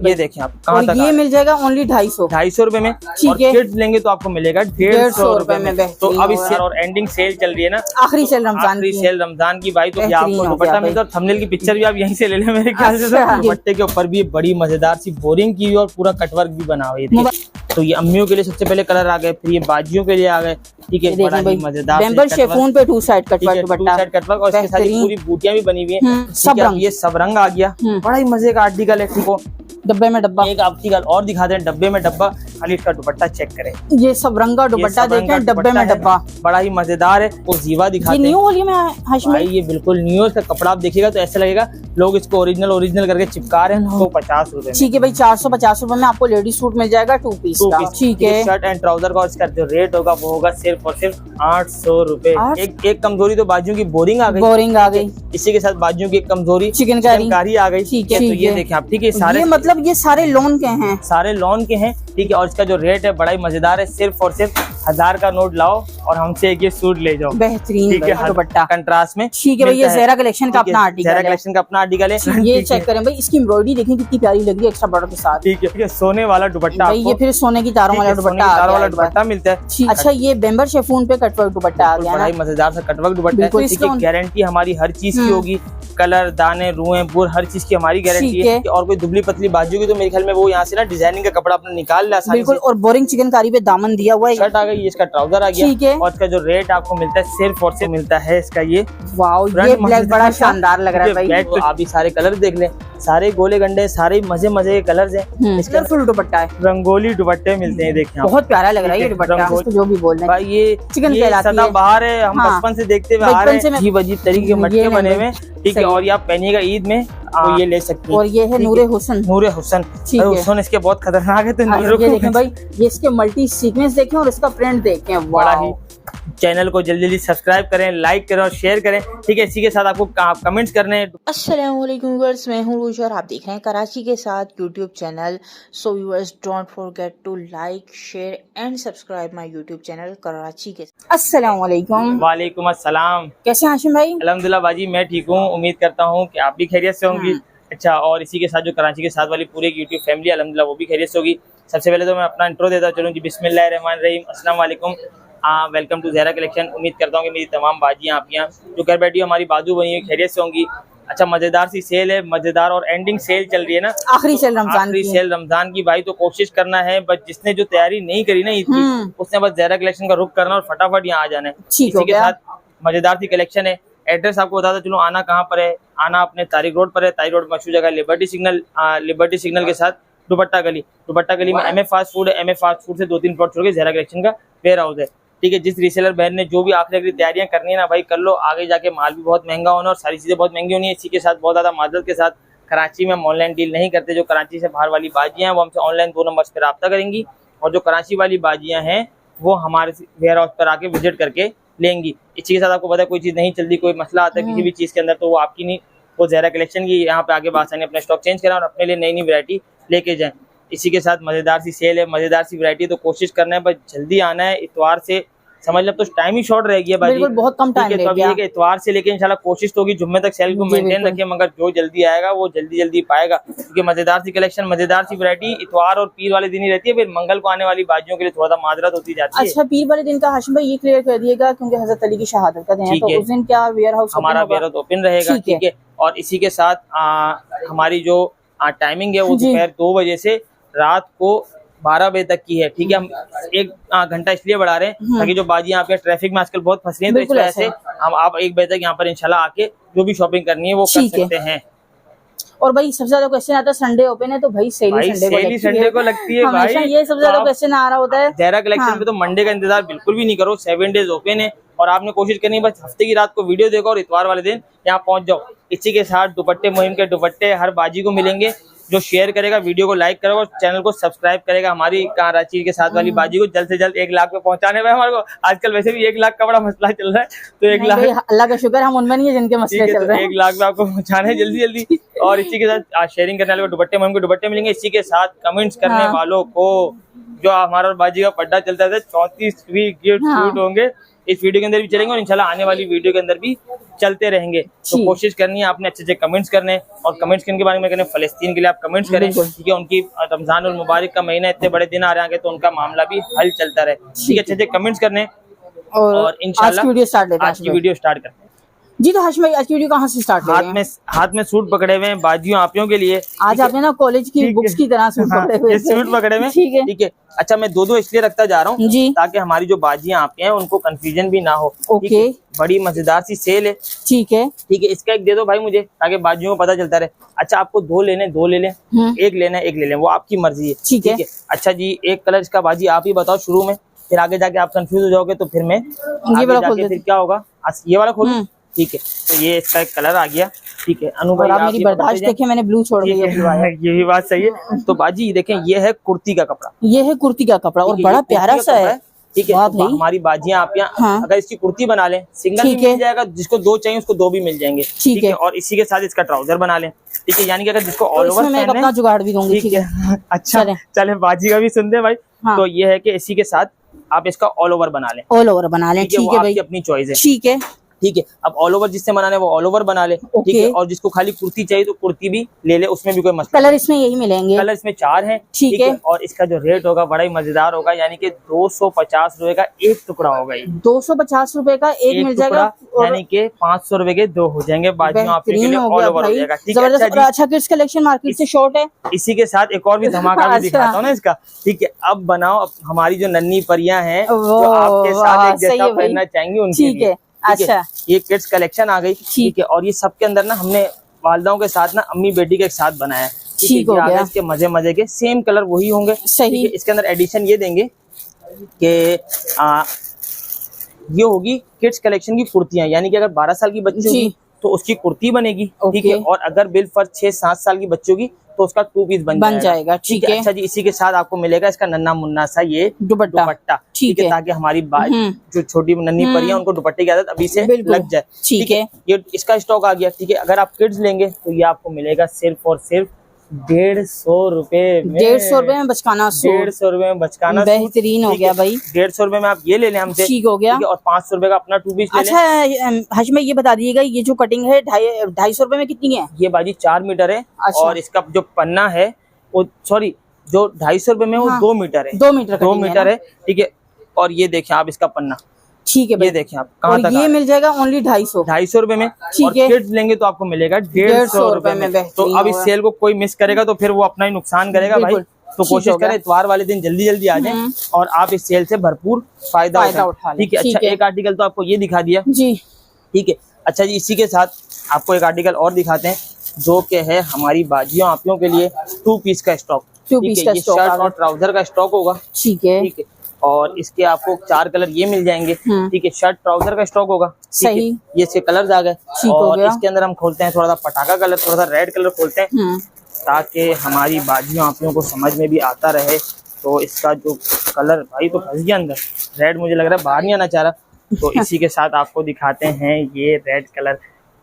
ये देखें आप कहाँ तक ये मिल जाएगा ओनली 250 रुपए में। ठीक और है। किड्स लेंगे तो आपको मिलेगा 150 रुपए में। तो अब इस बेहतरीन और एंडिंग सेल चल रही है ना, आखिरी सेल रमजान आखिरी की। सेल रमजान की भाई। तो ये बेहतरीन आपको हो दुपट्टा गया मिलता है। थंबनेल की पिक्चर भी आप यहीं से ले लें मेरे ख्याल से। अच्छा। दुपट्टे के ऊपर भी बड़ी मजेदार सी बोरिंग की हुई और पूरा कटवर्क भी बना हुआ है। तो ये अम्मियों के लिए सबसे पहले कलर आ गए, फिर ये बाजियों के लिए आ गए। ठीक है, बड़ा ही मजेदार बेम्बर शेफून पे 2 साइड कटवर्क दुपट्टा, कटवर्क और इसके साथ पूरी बूटियां भी बनी हुई हैं। सब रंग, ये सब रंग आ गया, बड़ा ही मजे का आर्टिकल है। ठीक हो, डब्बे में डब्बा। एक आर्टिकल और दिखा दें, डब्बे में डब्बा। खाली इसका दुपट्टा चेक करें, ये सब रंग का दुपट्टा देखें, डब्बे में डब्बा, बड़ा ही मजेदार है। वो जीवा दिखाते हैं, न्यू वॉल्यूम है हाशिम भाई। ये बिल्कुल न्यू है। इसका कपड़ा आप देखिएगा तो ऐसा लगेगा लोग इसको ओरिजिनल करके चिपका रहे हैं। 50 रुपए। ठीक है भाई, 450 रुपए में आपको लेडीज सूट मिल जाएगा 2 पीस का। ठीक है, शर्ट एंड ट्राउजर का इसका जो रेट होगा वो होगा सिर्फ और सिर्फ 800 रुपए। एक कमजोरी तो बाजू की बोरिंग आ गई। इसी के साथ बाजू की एक कमजोरी चिकनकारी आ गई। ठीक है, तो ये देखें आप। ठीक है, सारे मतलब ये सारे लोन के हैं, सारे लोन के हैं। ठीक है, और इसका जो रेट है बड़ा ही मजेदार है। सिर्फ और सिर्फ 1000 का नोट लाओ और हमसे एक ये सूट ले जाओ। बेहतरीन दुपट्टा कंट्रास्ट में। ठीक है भाई, ये ज़ेरा कलेक्शन का अपना आर्टिकल है। ये चेक करें भाई, इसकी एम्ब्रॉयडरी देखें कितनी प्यारी लग रही है एक्स्ट्रा बॉर्डर के साथ। ठीक है, सोने वाला दुपट्टा। ये फिर सोने की तारों वाला दुपट्टा मिलता है। अच्छा, ये बेम्बर शेफून पे कटवर्क दुपट्टा आ गया, बड़ा ही मजेदार सा कटवर्क दुपट्टा है। इसकी गारंटी हमारी हर चीज की होगी, कलर, दाने, रुएं, बुर, हर चीज की हमारी गारंटी है। और कोई दुबली पतली बाजू की तो मेरे ख्याल में वो यहाँ से ना डिजाइनिंग का कपड़ा अपना निकाल लिया बिल्कुल। और बोरिंग चिकनकारी पे दामन दिया हुआ है। शर्ट आ गई, इसका ट्राउजर आ गया। ठीक है, और इसका जो रेट आपको मिलता है सिर्फ और सिर्फ मिलता है इसका ये। वाओ, ये ब्लैक बड़ा शानदार लग रहा है भाई। ब्लैक, तो आप भी सारे कलर देख लें, सारे गोले गंडे, सारे मजे के कलर्स हैं। इसका फुल दुपट्टा है, रंगोली दुपट्टे मिलते हैं। देखिए बहुत प्यारा लग रहा है ये दुपट्टा, जो भी बोल रहे हैं भाई। ये चिकन सदा बाहर है, हम बचपन से देखते हुए आ रहे हैं। अजीब अजीब तरीके के मटके बने हुए। ठीक है, और ये आप पहनिएगा ईद में तो ये ले सकते हैं। और ये है नूरे हुसन। हुसन इसके बहुत खतरनाक है। तो ये देखें भाई, ये इसके मल्टी सीक्वेंस देखें और इसका प्रिंट देखें, बड़ा ही। चैनल को जल्दी सब्सक्राइब करें, लाइक करें और शेयर करें। ठीक है, इसी के साथ आपको कमेंट्स करने हैं। अस्सलाम वालेकुम व्यूअर्स, मैं हूं रूज और आप देख रहे हैं कराची के साथ YouTube channel. So viewers, don't forget to like, share and subscribe my YouTube channel Karachi के। अस्सलाम वालेकुम। वालेकुम अस्सलाम। कैसे हैं हाशिम भाई? अल्हम्दुलिल्लाह बाजी, मैं ठीक हूँ। उम्मीद करता हूँ कि आप भी खैरियत से होंगी। अच्छा, और इसी के साथ जो कराची के साथ वाली पूरी यूट्यूब फैमिली अल्हम्दुलिल्लाह वो भी खैरियत से होगी। सबसे पहले तो मैं अपना इंट्रो देता चलूँ जी। बिस्मिल्लाहिर्रहमानिर्रहीम, अस्सलाम वालेकुम। Welcome to Zera collection. उम्मीद करता हूँ कि मेरी तमाम बाजियाँ आप यहाँ जो घर बैठी हमारी बाजू बनी हुई खैरियत से होंगी। अच्छा, मजेदार सी सेल है, मजेदार और एंडिंग सेल चल रही है ना, आखिरी सेल रमजान की भाई। तो कोशिश करना है, बस जिसने जो तैयारी नहीं करी ना ईद की, उसने बस ज़ेरा कलेक्शन का रुख करना और फटाफट यहाँ आ जाना है। इसी के साथ मजेदार सी कलेक्शन है। एड्रेस आपको बताता चलो, आना कहाँ पर है। आना अपने तारिक रोड पर है। तारिक रोड मशहूर जगह लिबर्टी सिग्नल के साथ दुपट्टा गली में एमए फास्ट फूड है। एमए फास्ट फूड से 2-3 प्लॉट छोड़ के ज़ेरा कलेक्शन का वेयर हाउस है। ठीक है, जिस रीसेलर बहन ने जो भी आखिरी तैयारियां करनी है ना भाई, कर लो। आगे जाके माल भी बहुत महंगा होना और सारी चीजें बहुत महंगी होनी है। इसी के साथ बहुत ज्यादा माजरत के साथ कराची में हम ऑनलाइन डील नहीं करते। जो कराची से बाहर वाली बाजियां हैं वो हमसे ऑनलाइन 2 नंबर्स पर रब्ता करेंगी, और जो कराची वाली बाजियां हैं वो हमारे वेयर हाउस पर आके विजिट करके लेंगी। इसी के साथ आपको पता है कोई चीज़ नहीं चलती, कोई मसला आता है किसी भी चीज़ के अंदर, तो वो आपकी नहीं, वो ज़ेरा कलेक्शन की यहाँ पे आगे बासानी अपना स्टॉक चेंज कराएं और अपने लिए नई नई वैरायटी लेके जाएं। इसी के साथ मज़ेदार सी सेल है, मज़ेदार सी वैरायटी। तो कोशिश करना है बस जल्दी आना है। इतवार से समझ लो तो टाइम ही शॉर्ट रह गया भाई, बहुत कम टाइम है। तो अभी इतवार से लेके इंशाल्लाह कोशिश तो होगी जुम्मे तक सेल को मेंटेन रखें, मगर जो जल्दी आएगा वो जल्दी पाएगा, क्योंकि मजेदार सी कलेक्शन, मजेदार सी वैरायटी इतवार और पीर वाले दिन ही रहती है। फिर मंगल को आने वाली बाजियों के लिए थोड़ा सा माजरत होती जाती है। अच्छा, पीर वाले दिन का हाशिम भाई ये क्लियर कर दिएगा, क्योंकि हज़रत अली की शहादत का दिन है, तो उस दिन क्या वेयर हाउस हमारा वेयर हाउस ओपन रहेगा। ठीक है, और इसी के साथ हमारी जो टाइमिंग है वो दोपहर 2 बजे से रात को 12 बजे तक की है। ठीक है, हम 1 घंटा इसलिए बढ़ा रहे हैं ताकि जो बाजियां आपके ट्रैफिक में आजकल बहुत फंस रही हैं, तो इस वजह से हम आप 1 बजे तक यहाँ पर इंशाल्लाह आके जो भी शॉपिंग करनी है वो कर सकते हैं। और भाई सबसे ज्यादा क्वेश्चन आता है संडे ओपन है, तो भाई सेल संडे को लगती है भाई। ये सबसे ज्यादा क्वेश्चन आ रहा होता है। ज़ेरा कलेक्शन पे तो मंडे का इंतजार बिल्कुल भी नहीं करो, 7 डेज ओपन है। और आपने कोशिश करनी है बस हफ्ते की रात को वीडियो देखो और इतवार वाले दिन यहाँ पहुंच जाओ। इसी के साथ दुपट्टे मुहिम के दुपट्टे हर बाजी को मिलेंगे। जो शेयर करेगा, वीडियो को लाइक करेगा और चैनल को सब्सक्राइब करेगा, हमारी कराची के साथ वाली बाजी को जल्द से जल्द 1 लाख पे पहुंचाने में हमारे को आजकल वैसे भी 1 लाख का बड़ा मसला चल रहा है, तो 1 लाख अल्लाह का शुक्र हम उनमें नहीं है जिनके मसले चल रहे हैं। 1 लाख पे आपको पहुंचाना है जल्दी। और इसी के साथ शेयरिंग करने वाले को दुपट्टे मुहिम के दुपट्टे मिलेंगे। इसी के साथ कमेंट्स करने वालों को जो हमारा बाजी का पड्डा चलता है 34 फ्री गिफ्ट सूट होंगे। इस वीडियो के अंदर भी चलेंगे और इंशाल्लाह आने वाली वीडियो के अंदर भी चलते रहेंगे। तो कोशिश करनी है आपने अच्छे कमेंट्स करने, और कमेंट्स करने के बारे में करने फलस्तीन के लिए आप कमेंट्स करें, ठीक है। उनकी रमजान और मुबारक का महीना, इतने बड़े दिन आ रहे हैं तो उनका मामला भी हल चलता रहे, ठीक है। अच्छे कमेंट्स करने और इंशाल्लाह आज की वीडियो स्टार्ट करते हैं। जी तो हाशिम भाई, आज की वीडियो कहाँ से स्टार्ट करें? हाथ में सूट पकड़े हुए हैं बाजियों आपियों के लिए। आज आपने ना कॉलेज की बुक्स की तरह सूट पकड़े हुए, सूट पकड़े हुए, ठीक है। अच्छा, मैं दो इसलिए रखता जा रहा हूँ ताकि हमारी जो बाजियां आपियां हैं उनको कंफ्यूजन भी ना हो। ओके, बड़ी मजेदार सी सेल है, ठीक है। इसका एक दे दो भाई मुझे, ताकि बाजियों को पता चलता रहे। अच्छा, आपको दो लेने दो ले लें, एक लेना एक ले लें, वो आपकी मर्जी है, ठीक है। अच्छा जी, एक कलर इसका बाजी आप ही बताओ शुरू में, फिर आगे जाके आप कंफ्यूज हो जाओगे तो फिर मैं आगे जाके फिर क्या होगा। ये वाला खोलूं, ठीक है। तो ये इसका एक कलर आ गया, ठीक है। अनु भाई, आप मेरी बर्दाश्त देखें, मैंने ब्लू छोड़ दिया है। ये भी बात सही है। तो बाजी देखें, ये है कुर्ती का कपड़ा, ये है कुर्ती का कपड़ा और बड़ा प्यारा सा है, ठीक है। तो हमारी बाजियां आप यहाँ अगर इसकी कुर्ती बना लें, सिंगल भी मिल जाएगा, जिसको दो चाहिए उसको दो भी मिल जाएंगे, ठीक है। और इसी के साथ इसका ट्राउजर बना लें, ठीक है। यानी कि अगर जिसको ऑल ओवर मैं अपना जुगाड़ भी दूंगी, ठीक है। अच्छा, चले बाजी का भी सुन दे भाई। तो ये है कि इसी के साथ आप इसका ऑल ओवर बना लें, ऑल ओवर बना लें, ठीक है भाई, अपनी चॉइस है, ठीक है। ठीक है, अब ऑल ओवर जिससे बनाना है वो ऑल ओवर बना ले, ठीक है। और जिसको खाली कुर्ती चाहिए तो कुर्ती भी ले ले, उसमें भी कोई मसला। कलर इसमें यही मिलेंगे, कलर इसमें 4 हैं, ठीक है। और इसका जो रेट होगा बड़ा ही मजेदार होगा, यानी कि 250 रुपए का एक टुकड़ा होगा। 250 रुपए का एक मिल जाएगा, यानी कि 500 रुपए के दो हो जाएंगे। बाजियों आपके लिए ऑल ओवर हो जाएगा, ठीक है। अच्छा, किड्स कलेक्शन मार्केट से शॉर्ट है। इसी के साथ एक और भी धमाका भी दिखाता हूँ ना इसका, ठीक है। अब बनाओ हमारी जो नन्ही परियां हैं जो आपके साथ एक जैसा पहनना चाहेंगी उनके लिए, अच्छा। ये किड्स कलेक्शन आ गई, ठीक है। और ये सबके अंदर ना हमने वालदाओं के साथ ना अम्मी बेटी के एक साथ बनाया, ठीक हो गया। इसके मजे के सेम कलर वही होंगे, सही। इसके अंदर एडिशन ये देंगे कि ये होगी किड्स कलेक्शन की कुर्तियां, यानी कि अगर 12 साल की बच्ची होगी तो उसकी कुर्ती बनेगी, ठीक है। और अगर बिल फर्ज 6-7 साल की बच्ची होगी तो उसका 2 पीस बन जाएगा, ठीक है। अच्छा जी, इसी के साथ आपको मिलेगा इसका नन्ना मुन्ना सा ये दुपट्टा, ठीक है, ताकि हमारी जो छोटी नन्ही परियां उनको दुपट्टे की आदत अभी से लग जाए, ठीक है। ये इसका स्टॉक आ गया, ठीक है। अगर आप किड्स लेंगे तो ये आपको मिलेगा सिर्फ और सिर्फ 150 रुपए में, 150 रुपए में बचकाना, 150 रुपए में बचकाना, बेहतरीन हो गया भाई। 150 रुपए में आप ये ले लें हमसे, ठीक हो गया। और 500 रुपए का अपना 2 पीस ले लें। अच्छा हाशिम, ये बता दीजिएगा, ये जो कटिंग है 250 रुपए में कितनी है? ये बाजी 4 मीटर है। अच्छा। और इसका जो पन्ना है वो, सॉरी, जो 250 रुपए में वो 2 मीटर है, 2 मीटर है, ठीक है। और ये देखिए आप इसका पन्ना, ठीक है। ये देखिए आप कहाँ तक ये मिल जाएगा, ओनली 250 रुपए में, ठीक है। किड्स लेंगे तो आपको मिलेगा 150 रुपए में। तो अब इस सेल को कोई मिस करेगा तो फिर वो अपना ही नुकसान करेगा भाई। तो कोशिश करें इतवार वाले दिन जल्दी आ जाएं और आप इस सेल से भरपूर फायदा उठा लें, ठीक है। अच्छा, एक आर्टिकल तो आपको ये दिखा दिया जी, ठीक है। अच्छा जी, इसी के साथ आपको एक आर्टिकल और दिखाते हैं जो कि है हमारी बाजियों आपियों के लिए 2 पीस का स्टॉक, ठीक है। ये शर्ट और ट्राउजर का स्टॉक होगा, ठीक है। और इसके आपको 4 कलर ये मिल जाएंगे, ठीक है। शर्ट ट्राउजर का स्टॉक होगा, सही। ये इसके कलर्स आ गए। और इसके अंदर हम खोलते हैं थोड़ा सा पटाखा कलर, थोड़ा सा रेड कलर खोलते हैं ताकि हमारी बाजियों आपियों को समझ में भी आता रहे। तो इसका जो कलर भाई तो फंस गया अंदर, रेड मुझे लग रहा है बाहर नहीं आना चाह रहा। तो इसी के साथ आपको दिखाते हैं ये रेड कलर,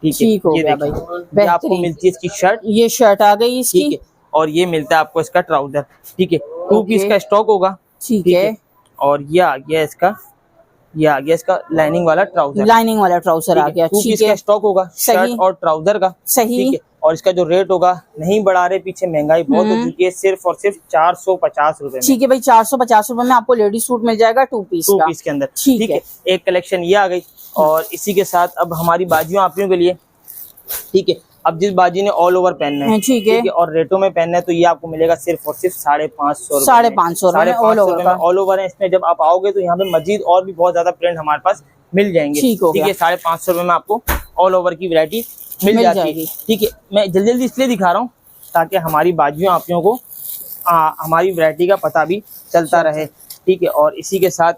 ठीक है। ये देखिए, आपको मिलती है इसकी शर्ट, ये शर्ट आ गई इसकी, ठीक है। और ये मिलता है आपको इसका ट्राउजर, ठीक है। 2 पीस का स्टॉक होगा, ठीक है। और ये आ गया इसका लाइनिंग वाला ट्राउजर, आ गया, 2 पीस का स्टॉक होगा, शर्ट और ट्राउजर का, सही, ठीक है। और इसका जो रेट होगा, नहीं बढ़ा रहे, पीछे महंगाई बहुत हो चुकी है, सिर्फ और सिर्फ 450 रुपए, ठीक है भाई। 450 रुपए में आपको लेडीज सूट मिल जाएगा 2 पीस के अंदर, ठीक है। एक कलेक्शन ये आ गई। और इसी के साथ अब हमारी बाजियों आपियों के लिए, ठीक है, अब जिस बाजी ने ऑल ओवर पहनना है, ठीक है, और रेटों में पहनना है तो ये आपको मिलेगा सिर्फ और सिर्फ 550 ऑल ओवर है। इसमें जब आप आओगे तो यहाँ पे मजीद और भी बहुत ज्यादा प्रिंट हमारे पास मिल जाएंगे, ठीक है। 550 रुपए में आपको ऑल ओवर की वैरायटी मिल जाती है, ठीक है। मैं जल्दी इसलिए दिखा रहा हूँ ताकि हमारी बाजियों आपियों को हमारी वैरायटी का पता भी चलता रहे, ठीक है। और इसी के साथ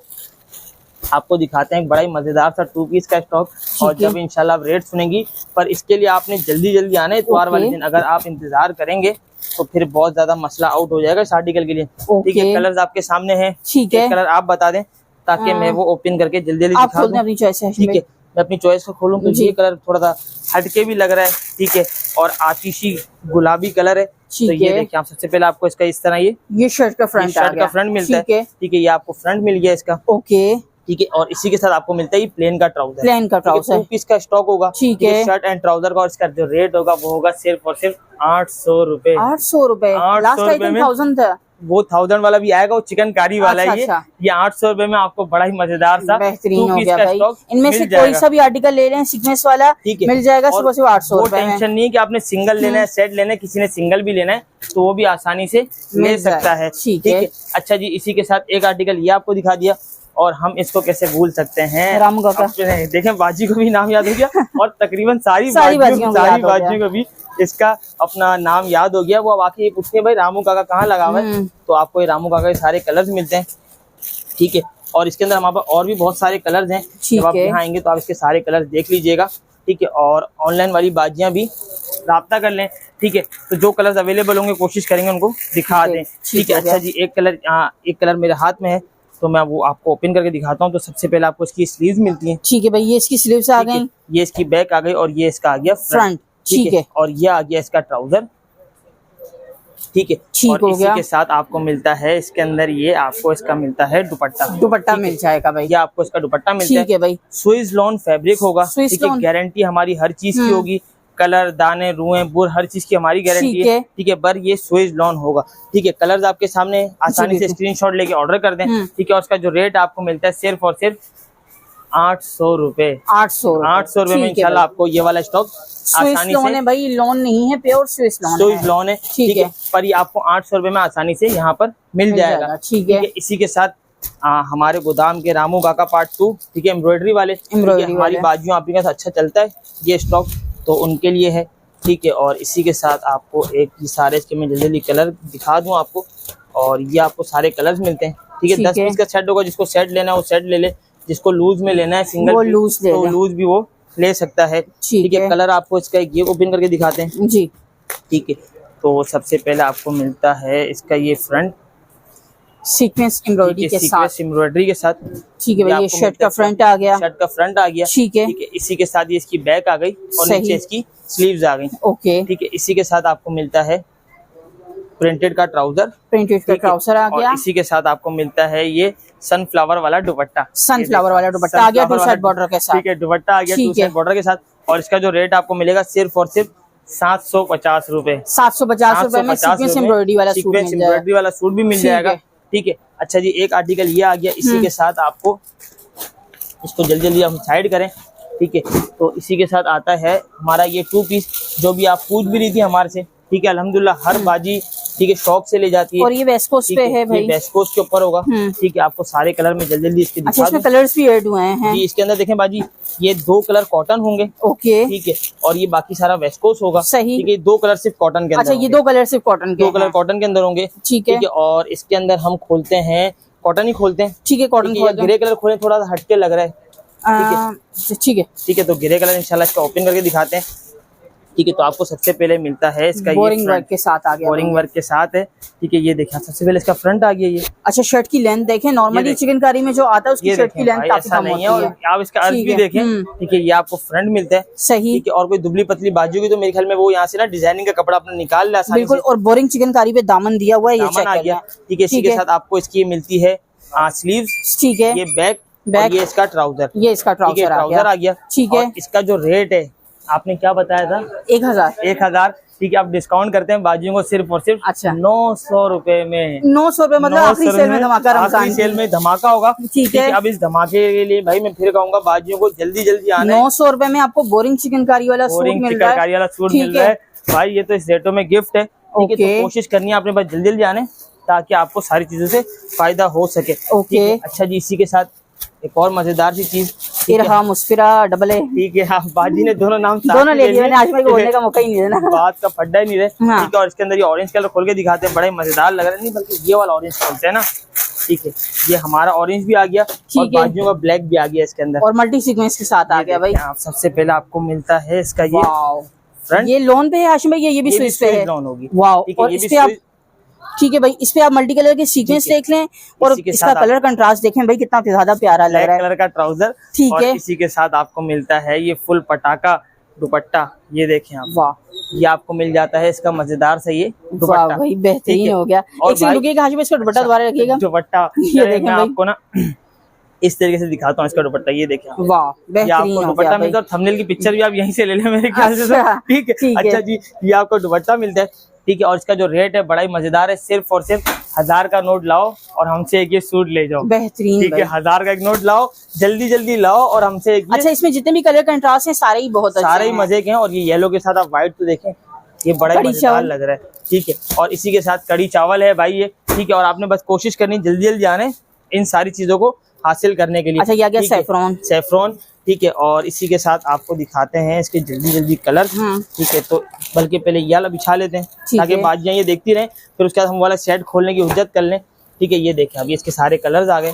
आपको दिखाते हैं बड़ा ही मजेदार सा 2 पीस का स्टॉक। और जब इंशाल्लाह रेट सुनेंगी, पर इसके लिए आपने जल्दी आना है इतवार वाले दिन। अगर आप इंतजार करेंगे तो फिर बहुत ज्यादा मसला आउट हो जाएगा इस आर्टिकल के लिए, ठीक है। कलर्स आपके सामने हैं, ठीक है। कलर आप बता दें ताकि मैं वो ओपन करके जल्दी दिखा दूं, अपनी चॉइस है, ठीक है। मैं अपनी चॉइस को खोलूं तो ये कलर थोड़ा सा हटके भी लग रहा है, ठीक है। और आतिशी गुलाबी कलर है, तो ये देखिए आप। सबसे पहले आपको इसका इस तरह ये शर्ट का फ्रंट मिलता है, ठीक है। ये आपको फ्रंट मिल गया इसका, ओके। ठीक है। और इसी के साथ आपको मिलता है ये प्लेन का ट्राउजर, प्लेन का ट्राउजर 2 पीस का स्टॉक होगा, ठीक है। शर्ट एंड ट्राउजर का, और इसका जो रेट होगा वो होगा सिर्फ और सिर्फ 800 रुपए। 800 रुपए, लास्ट टाइम 1000 था। वो 1000 वाला भी आएगा, वो चिकनकारी वाला है। ये 800 रुपए में आपको बड़ा ही मजेदार सा बेहतरीन हो गया भाई। इनमें से कोई सा भी आर्टिकल ले रहे हैं सीक्वेंस वाला, ठीक है, मिल जाएगा सुबह से 800 रुपए में। टेंशन नहीं है कि आपने सिंगल लेना है, सेट लेना है, किसी ने सिंगल भी लेना है तो वो भी आसानी से ले सकता है, ठीक है। अच्छा जी, इसी के साथ एक आर्टिकल ये आपको दिखा दिया, और हम इसको कैसे भूल सकते हैं, रामू काका। देखें बाजी को भी नाम याद हो गया और तकरीबन सारी बाजियों को भी इसका अपना नाम याद हो गया। वो वाकई पूछते हैं भाई रामू काका कहाँ लगा हुआ है, तो आपको ये रामू काका के सारे कलर्स मिलते हैं, ठीक है। और इसके अंदर हमारे पास और भी बहुत सारे कलर्स हैं, जब आप यहाँ आएंगे तो आप इसके सारे कलर्स देख लीजिएगा, ठीक है। और ऑनलाइन वाली बाजियां भी राब्ता कर लें, ठीक है। तो जो कलर्स अवेलेबल होंगे कोशिश करेंगे उनको दिखा दें, ठीक है। अच्छा जी, एक कलर मेरे हाथ में है तो मैं वो आपको ओपन करके दिखाता हूँ। तो सबसे पहले आपको इसकी स्लीव्स मिलती हैं, ठीक है भाई। ये इसकी स्लीव्स आ गई, ये इसकी बैक आ गई, और ये इसका आ गया फ्रंट, ठीक है। और ये आ गया इसका ट्राउजर, ठीक है। और इसी के साथ आपको मिलता है इसके अंदर ये आपको इसका मिलता है दुपट्टा मिल जाएगा भाई। ये आपको इसका दुपट्टा मिलता है, ठीक है भाई। स्विस लॉन फैब्रिक होगा, ठीक है। गारंटी हमारी हर चीज की होगी, कलर, दाने, रुएं, बुर, हर चीज की हमारी गारंटी है, ठीक है। पर ये स्विस लॉन होगा, ठीक है। कलर्स आपके सामने, आसानी से स्क्रीनशॉट लेके ऑर्डर कर दें, ठीक है। और उसका जो रेट आपको मिलता है सिर्फ और सिर्फ 800 रुपए। 800 रुपए में इंशाल्लाह आपको ये वाला स्टॉक आसानी से, भाई लोन नहीं है, प्योर स्विस लॉन है, ठीक है। पर ये आपको 800 रुपए में आसानी से यहाँ पर मिल जाएगा, ठीक है। इसी के साथ हमारे गोदाम के रामू काका पार्ट 2, ठीक है, एम्ब्रॉयडरी वाले, हमारी बाजुओं आपके पास अच्छा चलता है ये स्टॉक, तो उनके लिए है, ठीक है। और इसी के साथ आपको एक सारे इसके मैं जल्दी कलर दिखा दूं आपको, और ये आपको सारे कलर्स मिलते हैं, ठीक है। 10 पीस का सेट होगा, जिसको सेट लेना है वो सेट ले ले, जिसको लूज में लेना है सिंगल लूज तो लूज भी वो ले सकता है, ठीक है। कलर आपको इसका एक ये ओपन करके दिखाते हैं जी, ठीक है। तो सबसे पहले आपको मिलता है इसका ये फ्रंट सीक्वेंस एम्ब्रॉयडरी के साथ, ठीक है भाई। ये शर्ट का फ्रंट आ गया, ठीक है। इसी के साथ ये इसकी बैक आ गई, और नीचे इसकी स्लीव्स आ गई, ओके, ठीक है। इसी के साथ आपको मिलता है प्रिंटेड का ट्राउजर आ गया, और इसी के साथ आपको मिलता है ये सनफ्लावर वाला दुपट्टा आ गया 2 साइड बॉर्डर के साथ, ठीक है। दुपट्टा आ गया 2 साइड बॉर्डर के साथ, और इसका जो रेट आपको मिलेगा सिर्फ और सिर्फ 750 रुपए। 750 रुपए में सीक्वेंस एम्ब्रॉयडरी वाला सूट भी मिल जाएगा, ठीक है। अच्छा जी, एक आर्टिकल ये आ गया, इसी के साथ आपको इसको जल्दी हम साइड करें, ठीक है। तो इसी के साथ आता है हमारा ये 2 पीस, जो भी आप पूछ भी रही थी हमारे से, ठीक है। अल्हम्दुलिल्लाह हर बाजी, ठीक है, शौक से ले जाती है, और ये वेस्ट कोस्ट पे है भाई, वेस्ट कोस्ट के ऊपर होगा, ठीक है। आपको सारे कलर में जल्दी इसके दिखा दूं। इसमें कलर्स भी ऐड हुए हैं जी। इसके अंदर देखें बाजी, ये 2 कलर कॉटन होंगे, ओके, ठीक है। और ये बाकी सारा वेस्ट कोस्ट होगा, सही, ठीक है। 2 कलर सिर्फ कॉटन के अंदर, अच्छा, ये 2 कलर सिर्फ कॉटन के, 2 कलर कॉटन के अंदर होंगे, ठीक है। और इसके अंदर हम खोलते हैं, कॉटन ही खोलते हैं, ठीक है। कॉटन ग्रे कलर खोले, थोड़ा सा हटके लग रहा है, ठीक है। तो ग्रे कलर इंशाल्लाह इसका ओपन करके दिखाते हैं, ठीक है। तो आपको सबसे पहले मिलता है इसका बोरिंग वर्क के साथ आ गया, बोरिंग वर्क के साथ है, ठीक है। ये देखिए सबसे पहले इसका फ्रंट आ गया ये, अच्छा। शर्ट की लेंथ देखें, नॉर्मली चिकनकारी में जो आता है उसकी शर्ट की लेंथ काफी कम होती है, और आप इसका अर्ज भी देखें, ठीक है। ये आपको फ्रंट मिलता है, सही, ठीक है। और कोई दुबली पतली बाजू की तो मेरे ख्याल में वो यहाँ से ना डिजाइनिंग का कपड़ा अपना निकाल लिया, बिल्कुल। और बोरिंग चिकनकारी पे दामन दिया हुआ है, ये दामन आ गया, ठीक है। इसी के साथ आपको इसकी मिलती है स्लीव्स, ठीक है। ये बैक, ये इसका ट्राउजर, आ गया, ठीक है। इसका जो रेट है आपने क्या बताया था, 1000, ठीक है। आप डिस्काउंट करते हैं बाजियों को सिर्फ और सिर्फ, अच्छा, 900 रुपए में। 900 रुपए मतलब आखिरी सेल में धमाका, आखिरी सेल में धमाका होगा, ठीक है। अब इस धमाके के लिए भाई मैं फिर कहूंगा बाजियों को जल्दी आना। 900 रुपए में आपको बोरिंग चिकनकारी वाला सूट मिल रहा है भाई। ये तो इस रेटों में गिफ्ट है, ठीक है। तो कोशिश करनी है अपने पास जल्दी आने, ताकि आपको सारी चीजों से फायदा हो सके, ओके। अच्छा जी, इसी के साथ एक और मजेदार सी चीज, मुस्फिरा डबल ए, ठीक है। बाजी ने दोनों नाम दोनों ले लिए, आज मैं बोलने का मौका ही नहीं देना, बात का फड्डा ही नहीं रहे, ठीक है। और इसके अंदर ये ऑरेंज कलर खोल के दिखाते हैं, बड़े मजेदार लग रहे हैं, नहीं बल्कि ये वाला ऑरेंज खोलते हैं ना, ठीक है। ये हमारा ऑरेंज भी आ गया, और बाजियों का ब्लैक भी आ गया इसके अंदर, और मल्टी सीक्वेंस के साथ आ गया भाई। सबसे पहले आपको मिलता है इसका ये फ्रंट, ये लोन पे है हाशिम भाई, ये भी स्विच पे है, लोन होगी, वाओ। और इस पे आप, ठीक है भाई, इस पे आप मल्टी कलर के सीक्वेंस देख लें, और इसका कलर कंट्रास्ट देखें भाई, कितना ज्यादा प्यारा लग रहा है, कलर का ट्राउजर, ठीक है। इसी के साथ आपको मिलता है ये फुल पटाखा दुपट्टा, ये देखें आप, वाह। ये आपको मिल जाता है इसका मजेदार सा ये दुपट्टा भाई, बेहतरीन हो गया। एक सेकंड रुकिएगा हाशिम, इसका दुपट्टा दोबारा रखिएगा, दुपट्टा ये देखें आपको ना इस तरीके से दिखाता हूँ इसका दुपट्टा। ये देखिए वाह, ये आपको दुपट्टा मिलता है और थंबनेल की पिक्चर भी आप यहीं से ले लें मेरे ख्याल से। ठीक है, अच्छा जी, ये आपको दुपट्टा मिलता है। ठीक है, और इसका जो रेट है बड़ा ही मजेदार है, सिर्फ और सिर्फ 1000 का नोट लाओ और हमसे एक ये सूट ले जाओ। बेहतरीन। ठीक है, 1000 का एक नोट लाओ, जल्दी जल्दी लाओ और हमसे एक। अच्छा, इसमें जितने भी कलर कंट्रास्ट हैं सारे ही बहुत अच्छे हैं, सारे ही मजे के हैं। और ये येलो के साथ आप व्हाइट तो देखें, ये बड़ा ही मजेदार लग रहा है। ठीक है, और इसी के साथ कड़ी चावल है भाई ये। ठीक है, और आपने बस कोशिश करनी जल्दी जल्दी आने इन सारी चीजों को हासिल करने के लिए। अच्छा, ये आ गया सैफरॉन। सैफरॉन, ठीक है, और इसी के साथ आपको दिखाते हैं इसके जल्दी जल्दी कलर। ठीक है, तो बल्कि पहले ये वाला बिछा लेते हैं ताकि बाजियां ये देखती रहें, फिर उसके बाद हम वाला सेट खोलने की हुज्जत कर लें। ठीक है, ये देखें अभी इसके सारे कलर्स आ गए।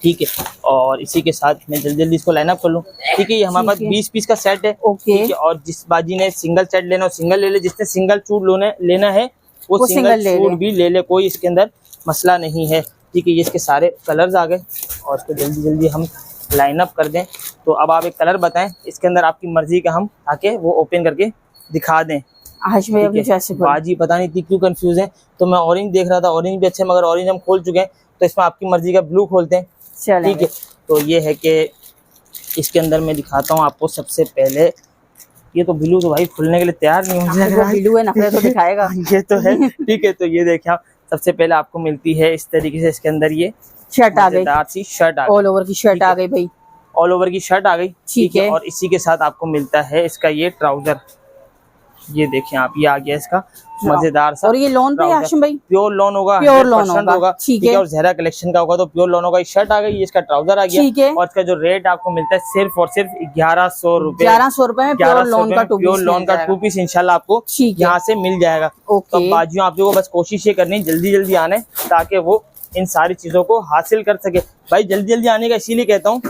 ठीक है, और इसी के साथ मैं जल्दी जल्दी इसको लाइन अप कर लूँ। ठीक है, ये हमारे पास 20 पीस का सेट है। ठीक है, और जिस बाजी ने सिंगल सेट लेना हो सिंगल ले ले, जिसने सिंगल सूट लेना है वो सिंगल सूट भी ले ले, कोई इसके अंदर मसला नहीं है। ठीक है, ये इसके सारे कलर्स आ गए और इसको जल्दी जल्दी हम लाइन अप कर दें। तो अब आप एक कलर बताएं इसके अंदर आपकी मर्जी का, हम ताकि वो ओपन करके दिखा दें। बाजी पता नहीं थी क्यों कंफ्यूज है, तो मैं ऑरेंज देख रहा था, ऑरेंज भी अच्छा, मगर ऑरेंज हम खोल चुके हैं, तो इसमें आपकी मर्जी का ब्लू खोलते हैं। ठीक है, तो ये है कि इसके अंदर मैं दिखाता हूँ आपको सबसे पहले। ये तो ब्लू तो भाई खुलने के लिए तैयार नहीं मुझे लग रहा है, ब्लू है नखरे तो दिखाएगा। ये तो है। ठीक है, तो ये देखें आप, सबसे पहले आपको मिलती है इस तरीके से इसके अंदर ये शर्ट आ गई, सी शर्ट आ गई, ऑल ओवर की शर्ट आ गई भाई, ऑल ओवर की शर्ट आ गई। ठीक है, और इसी के साथ आपको मिलता है इसका ये ट्राउजर। ये देखें आप, ये आ गया इसका मजेदार सा। और ये लोन पे हाशिम भाई? प्योर लोन होगा, प्योर लोन होगा। ठीक है, और ज़हरा कलेक्शन का होगा तो प्योर लोन होगा। ये शर्ट आ गई, ये इसका ट्राउजर आ गया। ठीक है, और इसका जो रेट आपको मिलता है सिर्फ और सिर्फ 1100 रुपए। 1100 रुपए में प्योर लोन का 2 पीस इंशाल्लाह आपको यहाँ से मिल जाएगा। तो बाजियों आप लोगों को बस कोशिश ये करनी जल्दी जल्दी आने, ताकि वो इन सारी चीजों को हासिल कर सके। भाई जल्दी जल्दी आने का इसीलिए कहता हूँ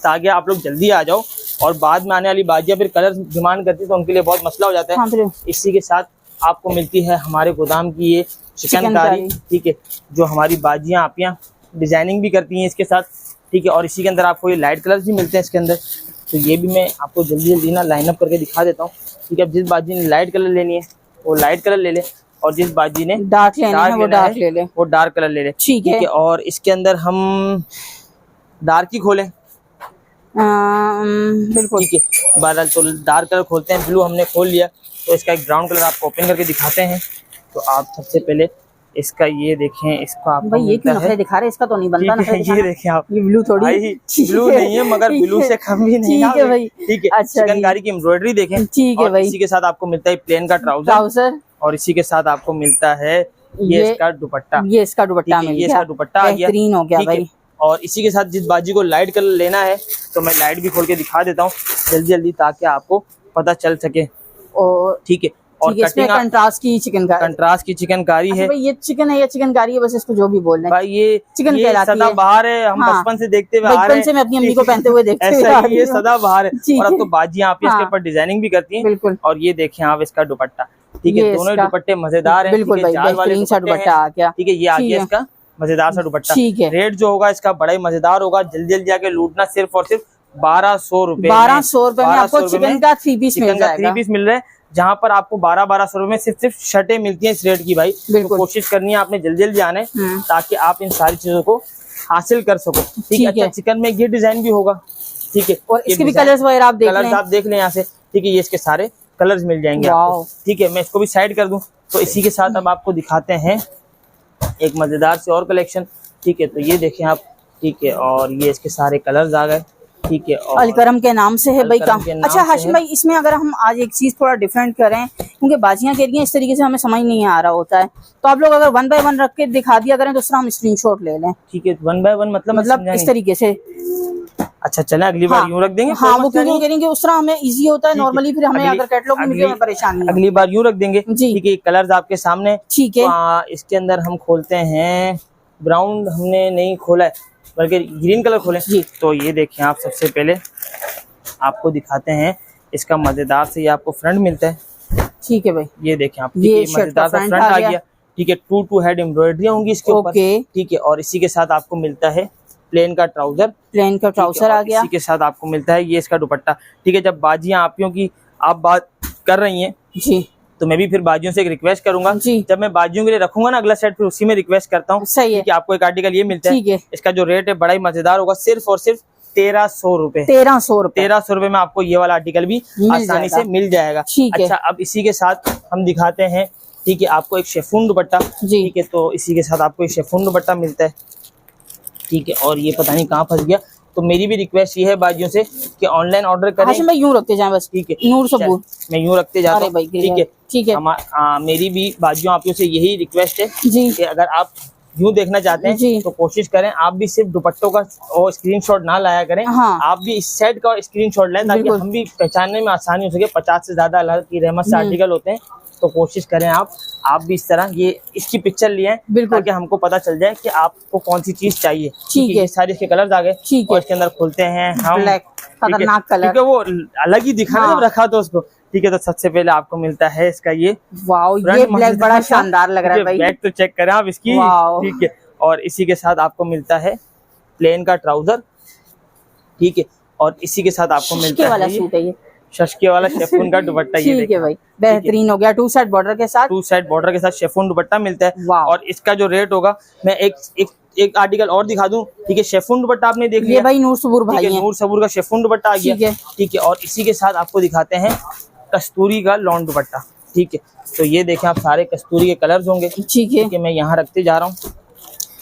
ताकि आप लोग जल्दी आ जाओ, और बाद में आने वाली बाजियां फिर कलर डिमांड करती है तो उनके लिए बहुत मसला हो जाता है। इसी के साथ आपको मिलती है हमारे गोदाम की ये चिकनकारी। ठीक है, जो हमारी बाजियां आपियां डिजाइनिंग भी करती हैं इसके साथ। ठीक है, और इसी के अंदर आपको ये लाइट कलर्स भी मिलते हैं इसके अंदर, तो ये भी मैं आपको जल्दी जल्दी ना लाइन अप करके दिखा देता हूँ। ठीक है, अब जिस बाजी ने लाइट कलर लेनी है वो लाइट कलर ले ले, और जिस बाजी ने डार्क लेना है वो डार्क कलर ले ले। ठीक है, और इसके अंदर हम डार्क ही खोलें। बिल्कुल, ठीक है, बहरहाल तो डार्क कलर खोलते हैं। ब्लू हमने खोल लिया, तो इसका एक ब्राउन कलर आपको ओपन करके दिखाते हैं। तो आप सबसे पहले इसका ये देखें, इसका आप ये क्यों नखरे दिखा रहे, इसका तो नहीं बनता नखरे दिखाना। ये देखें आप, ये ब्लू थोड़ी ब्लू नहीं है मगर ब्लू से कम भी नहीं है भाई। ठीक है, चिकनकारी की एम्ब्रॉयडरी देखें। ठीक है भाई, इसी के साथ आपको मिलता है प्लेन का ट्राउजर, और इसी के साथ आपको मिलता है ये इसका दुपट्टा। ये इसका दुपट्टा आ गया, बेहतरीन हो गया भाई। और इसी के साथ जिस बाजी को लाइट कलर लेना है तो मैं लाइट भी खोल के दिखा देता हूँ जल्दी जल्दी, ताकि आपको पता चल सके। और ठीक है, और इसमें कंट्रास्ट की चिकनकारी है। ये चिकन है या चिकनकारी है, बस इसको जो भी बोल रहे हैं भाई, ये चिकन सदा बहार है। हम बचपन से देखते हुए आ रहे हैं, बचपन से मैं अपनी अम्मी को पहनते हुए देखते हुए ये सदा बहार है। और अब तो बाजियां आप इसके ऊपर डिजाइनिंग भी करती हैं। बिल्कुल, और ये देखें आप इसका दुपट्टा। ठीक है, दोनों दुपट्टे मजेदार है। बिल्कुल भाई, बेहतरीन सा दुपट्टा आ गया। ठीक है, ये आ गया इसका मजेदार सा दुपट्टा। ठीक है, रेट जो होगा इसका बड़ा ही मजेदार होगा। जल्दी जल्दी आके लूटना, सिर्फ और सिर्फ 1200 रुपए। 1200 रुपए में आपको चिकन का 3 पीस मिल जाएगा। 3 पीस मिल रहे हैं, जहाँ पर आपको 1200 रुपए में सिर्फ शर्टें मिलती हैं इस रेट की। भाई तो कोशिश करनी है आपने जल्दी जल्दी आने, ताकि आप इन सारी चीजों को हासिल कर सको। ठीक है, अच्छा चिकन में ये डिजाइन भी होगा। ठीक है, और इसके भी कलर्स वगैरह आप देख लें यहाँ से। ठीक है, ये इसके सारे कलर्स मिल जाएंगे आपको। ठीक है, मैं इसको भी साइड कर दूं। तो इसी के साथ अब आपको दिखाते हैं एक मजेदार से और कलेक्शन। ठीक है, तो ये देखें आप। ठीक है, और ये इसके सारे कलर्स आ गए। ठीक है, और अलकरम के नाम से है भाई काम। अच्छा हाशिम भाई, इसमें अगर हम आज एक चीज थोड़ा डिफरेंट करें, क्योंकि बाजियां कह रही हैं इस तरीके से हमें समझ नहीं आ रहा होता है, तो आप लोग अगर 1 बाय 1 रख के दिखा दिया करें तो उसका हम स्क्रीनशॉट ले लें। ठीक है, 1 बाय 1 मतलब इस तरीके से। अच्छा चलें, अगली बार यूं रख देंगे। हाँ, वो क्यों करेंगे, उस तरह हमें इजी होता है। नॉर्मली फिर हमें अगर कैटलॉग में मिले परेशानी, अगली बार यूं रख देंगे। ठीक है, कलर्स आपके सामने। ठीक है, इसके अंदर हम खोलते हैं ब्राउन, हमने नहीं खोला है बल्कि ग्रीन कलर खोले जी। तो ये देखें आप, सबसे पहले आपको दिखाते हैं इसका मजेदार से, ये आपको फ्रंट मिलता है। ठीक है भाई, ये देखें आप, ये मजेदार सा फ्रंट आ गया। ठीक है, 2 हेड एम्ब्रॉयडरी होंगी इसके ऊपर। ठीक है, और इसी के साथ आपको मिलता है प्लेन का ट्राउजर आ गया। इसी के साथ आपको मिलता है ये इसका दुपट्टा। ठीक है, जब बाजियां आपियों की आप बात कर रही हैं जी, तो मैं भी फिर बाजियों से एक रिक्वेस्ट करूंगा, जब मैं बाजियों के लिए रखूंगा ना अगला सेट, फिर उसी में रिक्वेस्ट करता हूँ। सही है कि आपको एक आर्टिकल ये मिलता है, इसका जो रेट है बड़ा ही मजेदार होगा, सिर्फ और सिर्फ 1300 रुपए। 1300 रुपए में आपको ये वाला आर्टिकल भी आसानी से मिल जाएगा। अच्छा, अब इसी के साथ हम दिखाते हैं, ठीक है, आपको एक शेफून दुपट्टा, ठीक है, तो इसी के साथ आपको एक शेफून दुपट्टा मिलता है, ठीक है। और ये पता नहीं कहाँ फंस गया, तो मेरी भी रिक्वेस्ट ये है बाजियों से कि ऑनलाइन ऑर्डर करें। मैं यूं रखते जाएं बस, ठीक है, नूर सबूर मैं यूं रखते जाता हूं, ठीक है। मेरी भी बाजियों आप से यही रिक्वेस्ट है कि अगर आप यूं देखना चाहते हैं तो कोशिश करें आप भी सिर्फ दुपट्टों का स्क्रीनशॉट ना लाया करें, आप भी इस सेट का स्क्रीनशॉट लें, ताकि हम भी पहचानने में आसानी हो सके। 50 से ज्यादा अल्लाह की रहमत से आर्टिकल होते हैं, तो कोशिश करें आप भी इस तरह ये इसकी पिक्चर लिए, ताकि हमको पता चल जाए कि आपको कौन सी चीज चाहिए। ठीक है, सारे इसके कलर्स आ गए, और इसके अंदर खुलते हैं हम, खतरनाक कलर, क्योंकि वो अलग ही दिखा जब रखा तो उसको, ठीक है। तो सबसे पहले आपको मिलता है इसका ये, वाओ, ये ब्लैक बड़ा शानदार लग रहा है भाई, बैक तो चेक करें आप इसकी, ठीक है। और इसी के साथ आपको मिलता है प्लेन का ट्राउजर, ठीक है। और इसी के साथ आपको मिलता है शशके वाला शेफून का दुपट्टा, ये देखिए भाई, बेहतरीन हो गया। 2 साइड बॉर्डर के साथ, 2 साइड बॉर्डर के साथ शेफून दुपट्टा मिलता है। और इसका जो रेट होगा, मैं एक आर्टिकल और दिखा दूं, ठीक है। शेफून दुपट्टा आपने देख लिया, ये भाई नूर सबूर भाई है, नूर सबूर का शेफून दुपट्टा आ गया, ठीक है। और इसी के साथ आपको दिखाते हैं कस्तूरी का लॉन दुपट्टा, ठीक है। तो ये देखें आप, सारे कस्तूरी के कलर्स होंगे, ठीक है। मैं यहाँ रखते जा रहा हूँ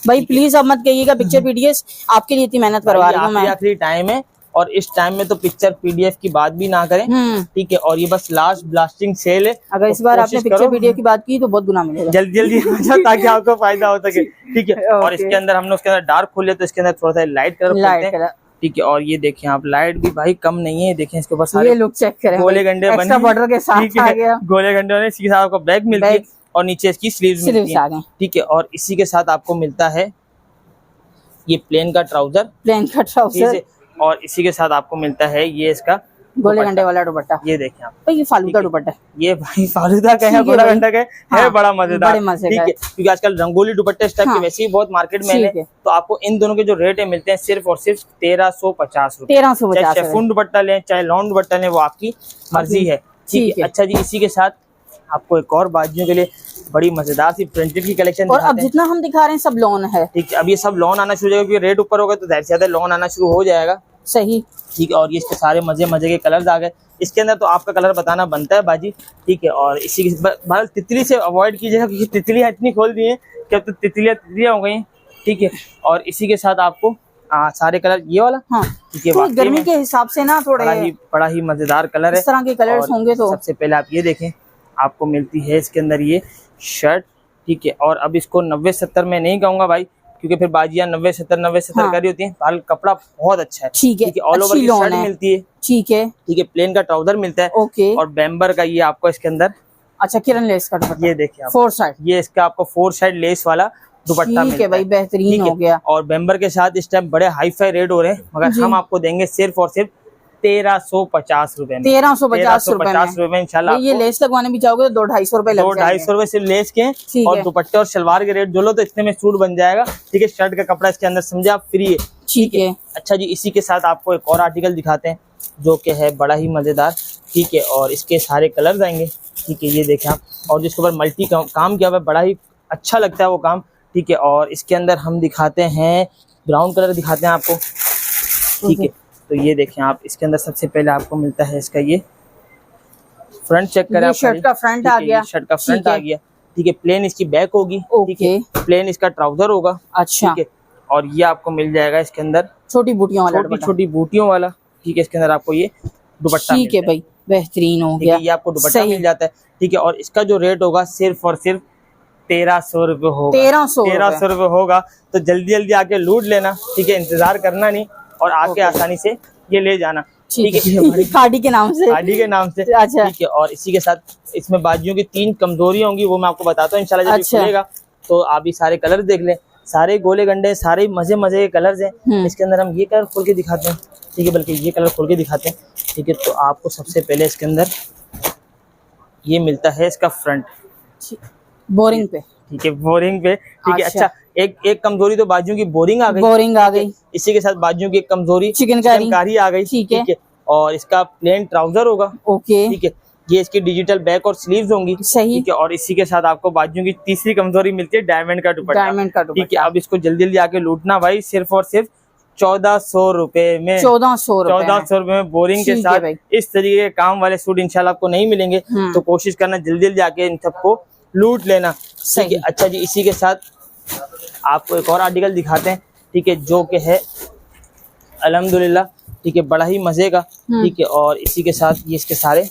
भाई, प्लीज अब मत कहिएगा पिक्चर पीडीएफ, आपके लिए इतनी मेहनत करवा रही हूँ मैं। आखिरी टाइम है, और इस टाइम में तो पिक्चर पीडीएफ की बात भी ना करें, ठीक है। और ये बस लास्ट ब्लास्टिंग सेल है, अगर इस बार आपने पिक्चर पीडीएफ की बात की तो बहुत गुना मिलेगा, जल्दी ताकि आपको फायदा हो सके, ठीक है। और इसके अंदर हमने उसके अंदर डार्क खोले, तो इसके अंदर थोड़ा सा लाइट कलर, ठीक है। और ये देखें आप, लाइट भी भाई कम नहीं है, देखें इसके ऊपर सारे लुक चेक करें, गोले गंडे बने, बॉर्डर के साथ आ गया, गोले गंडे बने, इसके साथ आपको बैक मिलती है, और नीचे इसकी स्लीव्स मिलती है, ठीक है। और इसी के साथ आपको मिलता है ये प्लेन का ट्राउजर, और इसी के साथ आपको मिलता है ये इसका गोले गंडे वाला दुपट्टा। ये देखें आप, ये फालूदा दुपट्टा, ये भाई फालूदा का है, गोला गंडा का है, बड़ा मजेदार, ठीक है। क्योंकि आजकल रंगोली दुपट्टे इस टाइप के वैसे ही बहुत मार्केट में है, तो आपको इन दोनों के जो रेट है मिलते हैं सिर्फ और सिर्फ 1350 रुपए। 1350, चाहे शेफून दुपट्टा लें चाहे लॉन दुपट्टा लें, वो आपकी मर्जी है, ठीक है। अच्छा जी, इसी के साथ आपको एक और बाजियों के लिए बड़ी मजेदार सी प्रिंटेड की कलेक्शन, और अब जितना हम दिखा रहे हैं सब लॉन है, ठीक है। अब ये सब लॉन आना शुरू हो जाएगा, क्योंकि रेट ऊपर होगा तो जाहिर से ज्यादा लॉन आना शुरू हो जाएगा, सही, ठीक है। और ये इसके सारे मजे के कलर्स आ गए, इसके अंदर तो आपका कलर बताना बनता है बाजी, ठीक है। और इसी के तितली से अवॉइड कीजिएगा, क्योंकि तितलियां इतनी खोल दी हैं कि अब तो तितलियां हो गई, ठीक है। और इसी के साथ आपको सारे कलर ये वाला, ठीक है, गर्मी के हिसाब से ना बड़ा ही मजेदार कलर है, इस तरह के कलर्स होंगे। तो सबसे पहले आप ये देखें, आपको मिलती है इसके अंदर ये शर्ट, ठीक है। और अब इसको 90-70 में नहीं कहूंगा भाई, क्योंकि फिर बाजियां 90-70 कर रही होती हैं, हाल कपड़ा बहुत अच्छा है, ठीक है। ऑल ओवर की शर्ट मिलती है, ठीक है, प्लेन का ट्राउजर मिलता है, ओके। और बैम्बर का ये आपको इसके अंदर, अच्छा, किरण लेस का दुपट्टा, ये देखिए 4 साइड, ये इसका आपको 4 साइड लेस वाला दुपट्टा मिलता है भाई, बेहतरीन हो गया। और बैम्बर के साथ इस टाइम बड़े हाई फाई रेट हो रहे हैं, मगर हम आपको देंगे सिर्फ और सिर्फ 1350 रुपए में, 1350 रुपए में इंशाल्लाह। ये लेस लगवाने भी चाहोगे तो 200-250 रुपए लग जाएंगे, 200-250 रुपए सिर्फ लेस के, और दुपट्टे और शलवार के रेट जो लो तो इतने में सूट बन जाएगा, ठीक है। शर्ट का कपड़ा इसके अंदर समझे आप फ्री है, ठीक है। अच्छा जी, इसी के साथ आपको एक और आर्टिकल दिखाते हैं जो कि है बड़ा ही मजेदार, ठीक है। और इसके सारे कलर आएंगे, ठीक है, ये देखें आप, और जिसके ऊपर मल्टी काम किया हुआ है, बड़ा ही अच्छा लगता है वो काम, ठीक है। और इसके अंदर हम दिखाते हैं ब्राउन कलर दिखाते हैं आपको, ठीक है। तो ये देखें आप, इसके अंदर सबसे पहले आपको मिलता है इसका ये फ्रंट, चेक करें, शर्ट का फ्रंट आ गया, शर्ट का फ्रंट आ गया, ठीक है। प्लेन इसकी बैक होगी, ठीक है, प्लेन इसका ट्राउजर होगा, अच्छा, ठीक है। और ये आपको मिल जाएगा इसके अंदर छोटी बूटियों वाला, ठीक है। इसके अंदर आपको ये दुपट्टा, ठीक है भाई, बेहतरीन हो गया, ये आपको दुपट्टा मिल जाता है, ठीक है। और इसका जो रेट होगा सिर्फ और सिर्फ 1300 रुपए होगा, 1300 रुपए होगा। तो जल्दी आके लूट लेना, ठीक है, इंतजार करना नहीं, और आके आसानी से ये ले जाना, ठीक है, खाड़ी के नाम से, अच्छा, ठीक है। और इसी के साथ इसमें बाजियों की 3 कमजोरी होंगी, वो मैं आपको बताता हूँ इंशाल्लाह जब खुलेगा। तो आप भी सारे कलर देख लें, सारे गोले गंडे, सारे मजे के कलर्स हैं। इसके अंदर हम ये कलर खोल के दिखाते हैं, ठीक है, बल्कि ये कलर खोल के दिखाते हैं, ठीक है। तो आपको सबसे पहले इसके अंदर ये मिलता है इसका फ्रंट, बोरिंग पे, ठीक है, बोरिंग पे, ठीक है। अच्छा, एक कमजोरी तो बाजुओं की बोरिंग आ गई, इसी के साथ बाजुओं की एक कमजोरी चिकनकारी आ गई, ठीक है। और इसका प्लेन ट्राउजर होगा, ओके, ठीक है। ये इसकी डिजिटल बैक और स्लीव्स होंगी, सही। ठीक है। और इसी के साथ आपको बाजू की तीसरी कमजोरी मिलती है डायमंड का दुपट्टा, डायमंड का दुपट्टा, ठीक है। अब इसको जल्दी जल्दी आके लूटना भाई, सिर्फ और सिर्फ 1400 रुपए में, 1400 रुपए में बोरिंग के साथ इस तरीके के काम वाले सूट इंशाल्लाह आपको नहीं मिलेंगे। तो कोशिश करना जल्दी जल्दी आके इन सबको लूट लेना, ठीक है। अच्छा जी, इसी के साथ आपको एक और आर्टिकल दिखाते हैं, ठीक है, जो कि है अल्हम्दुलिल्लाह, ठीक है, बड़ा ही मजे का, ठीक है। और इसी के साथ ये इसके सारे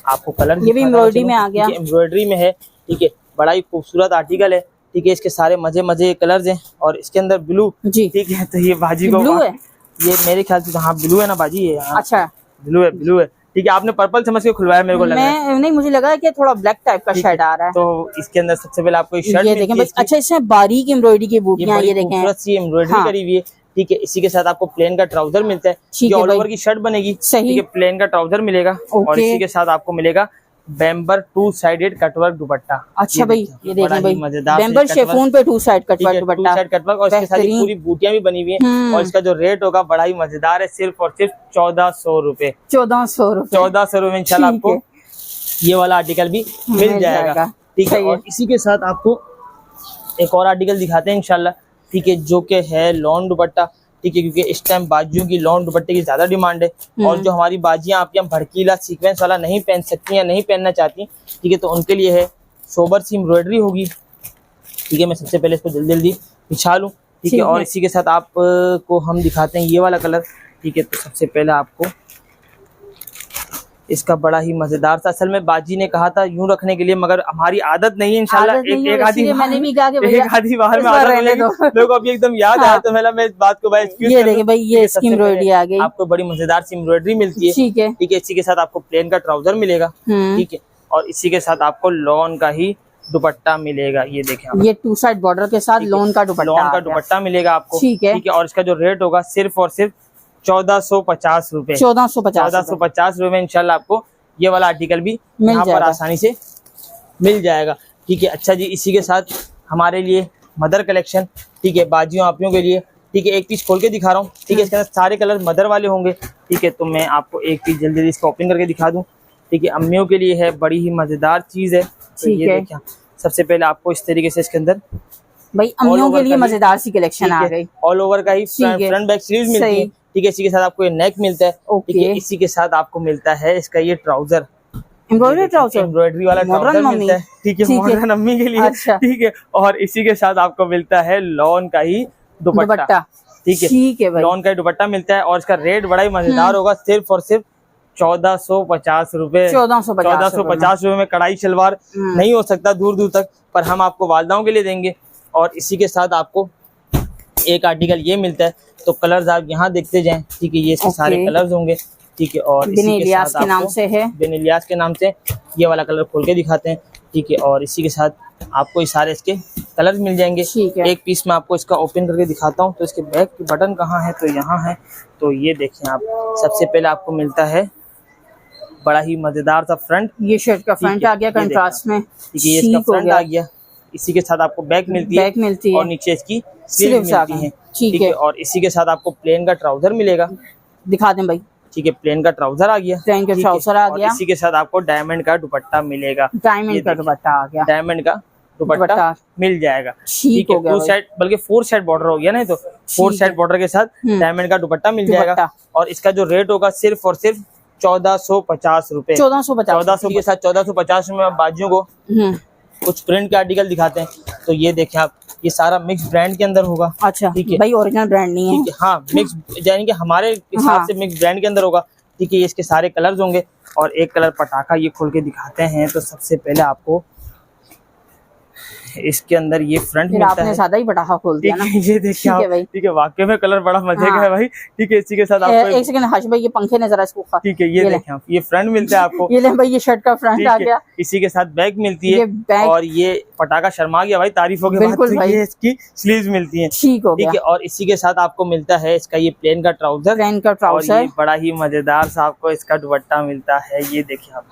आपको कलर, ये भी एम्ब्रॉयडरी में आ गया, एम्ब्रॉयडरी में है, ठीक है, बड़ा ही खूबसूरत आर्टिकल है, ठीक है। इसके सारे मजे मजे कलर्स हैं और इसके अंदर ब्लू, ठीक है। तो ये बाजी को ब्लू है, ये मेरे ख्याल से हाँ ब्लू है ना बाजी, ये अच्छा ब्लू है, ठीक है। आपने पर्पल समझ के खुलवाया, मेरे को लगा नहीं, मुझे लगा कि थोड़ा ब्लैक टाइप का शर्ट आ रहा है। तो इसके अंदर सबसे पहले आपको शर्ट ये देखें, अच्छा इसमें बारीक एम्ब्रॉयडरी की बूटियां, ये देखें एम्ब्रॉयडरी करी हुई है, ठीक है। इसी के साथ आपको प्लेन का ट्राउजर मिलता है, ये ऑल ओवर की शर्ट बनेगी, ठीक है। प्लेन का ट्राउजर मिलेगा और इसी के साथ आपको मिलेगा बेम्बर 2 साइडेड कटवर्क दुपट्टा। अच्छा भाई, ये देखें भाई, बेम्बर शिफॉन पे 2 साइड कटवर्क दुपट्टा, 2 साइड कटवर्क, और इसके साथ पूरी बूटियां भी बनी हुई हैं। और इसका जो रेट होगा बड़ा ही मजेदार है, सिर्फ और सिर्फ 1400 रुपए, 1400 रुपए में इंशाल्लाह आपको ये वाला आर्टिकल भी मिल जाएगा, ठीक है। और इसी के साथ आपको एक और आर्टिकल दिखाते हैं इंशाल्लाह, ठीक है, जो कि है लॉन दुपट्टा, ठीक है, क्योंकि इस टाइम बाजियों की लॉन दुपट्टे की ज्यादा डिमांड है। और जो हमारी बाजियां आपके यहाँ भड़कीला सीक्वेंस वाला नहीं पहन सकती या नहीं पहनना चाहती, ठीक है, तो उनके लिए है सोबर सी एम्ब्रॉयडरी होगी, ठीक है। मैं सबसे पहले इसको जल्दी जल्दी बिछा लूँ, ठीक है। और इसी के साथ आपको हम दिखाते हैं ये वाला कलर, ठीक है। तो सबसे पहले आपको इसका बड़ा ही मजेदार था, असल में बाजी ने कहा था यूं रखने के लिए, मगर हमारी आदत नहीं है इंशाल्लाह, एक आधी बाहर में लोगों को अभी एकदम याद आया, तो मैं इस बात को भाई ये देखिए भाई, ये इसकी एम्ब्रॉयडरी आ गई, आपको बड़ी मजेदार सी एम्ब्रॉयडरी मिलती है, ठीक है, ठीक है। इसी के साथ आपको प्लेन का ट्राउजर मिलेगा, ठीक है। और इसी के साथ आपको लॉन का ही दुपट्टा मिलेगा, ये देखें, ये 2 साइड बॉर्डर के साथ लॉन का दुपट्टा मिलेगा आपको, ठीक है। और इसका जो रेट होगा सिर्फ और सिर्फ 1450 रुपए, 1450 रुपए में इंशाल्लाह आपको ये वाला आर्टिकल भी यहाँ पर आसानी से मिल जाएगा, ठीक है। अच्छा जी, इसी के साथ हमारे लिए मदर कलेक्शन, ठीक है, बाजियों आपियों के लिए, ठीक है। एक पीस खोल के दिखा रहा हूँ, ठीक है। इसके अंदर सारे कलर मदर वाले होंगे, ठीक है। तो मैं आपको एक पीस जल्दी जल्दी इसको ओपन करके दिखा दूँ, ठीक है। अम्मियों के लिए है, बड़ी ही मजेदार चीज है, तो ये देखिए। सबसे पहले आपको इस तरीके से इसके अंदर भाई अम्मियों के लिए मजेदार सी कलेक्शन आ गई, ऑल ओवर का ही फ्रंट बैक स्लीव्स मिलती है, ठीक है। इसी के साथ आपको ये नेक मिलता है, ठीक है। इसी के साथ आपको मिलता है इसका ये ट्राउजर, एम्ब्रॉयडरी वाला ट्राउजर मिलता है, ठीक है, मॉडर्न अम्मी के लिए, ठीक है। और इसी के साथ आपको मिलता है लॉन का ही दुपट्टा, ठीक है, लॉन का ही दुपट्टा मिलता है। और इसका रेट बड़ा ही मजेदार होगा, सिर्फ और सिर्फ 1450 रुपए, 1450 रुपए में कढ़ाई शलवार नहीं हो सकता दूर दूर तक, पर हम आपको वालदाओं के लिए देंगे। और इसी के साथ आपको एक आर्टिकल ये मिलता है, तो कलर्स आप यहाँ देखते जाएं, ठीक है। ये इसके सारे कलर्स होंगे, ठीक है। और इसी के साथ के नाम से है, बिन इलियास के नाम से ये वाला कलर खोल के दिखाते हैं, ठीक है। और इसी के साथ आपको ये सारे इसके कलर्स मिल जाएंगे, एक पीस में आपको इसका ओपन करके दिखाता हूँ। तो इसके बैक की बटन कहाँ है, तो यहाँ है, तो ये देखें आप। सबसे पहले आपको मिलता है बड़ा ही मजेदार सा फ्रंट, ये शर्ट का फ्रंट आ गया कंट्रास्ट में, ठीक है, ये इसका फ्रंट आ गया। इसी के साथ आपको बैक मिलती है और नीचे इसकी स्लीव्स मिलती है, ठीक है। और इसी के साथ आपको प्लेन का ट्राउजर मिलेगा, दिखा दें भाई, ठीक है। प्लेन का ट्राउजर आ गया, प्लेन का ट्राउजर आ गया। इसी के साथ आपको डायमंड का दुपट्टा मिलेगा, डायमंड का दुपट्टा आ गया, डायमंड का दुपट्टा मिल जाएगा, ठीक है। 2 साइड बल्कि 4 साइड बॉर्डर हो गया ना, तो 4 साइड बॉर्डर के साथ डायमंड का दुपट्टा मिल जाएगा। और इसका जो रेट होगा सिर्फ और सिर्फ 1450 रुपए, 1450 के साथ 1450 में आप बाजियों को कुछ प्रिंट के आर्टिकल दिखाते हैं। तो ये देखें आप, ये सारा मिक्स ब्रांड के अंदर होगा, अच्छा, ठीक है भाई, ओरिजिनल ब्रांड नहीं है, हाँ, मिक्स यानी कि हमारे हिसाब से मिक्स ब्रांड के अंदर होगा, ठीक है। ये इसके सारे कलर्स होंगे। और एक कलर पटाखा ये खोल के दिखाते हैं। तो सबसे पहले आपको इसके अंदर ये फ्रंट मिलता आपने है, ज्यादा ही पटाखा खोल दिया ना, ये देखिए आप, ठीक है। वाकई में कलर बड़ा मजे का है भाई, ठीक है। इसी के साथ आपको एक सेकंड हाश भाई, ये पंखे नजर आ इसको, ठीक है, ये देखें आप, ये फ्रंट मिलता है आपको, ये ले भाई, ये शर्ट का फ्रंट आ गया। इसी के साथ बैक मिलती है, और ये पटाखा शर्मा गया भाई तारीफों के बाद, तो ये इसकी स्लीव्स मिलती है, ठीक है। और इसी के साथ आपको मिलता है इसका ये प्लेन का ट्राउजर, और ये बड़ा ही मजेदार सा आपको इसका दुपट्टा मिलता है, ये देखिए आप,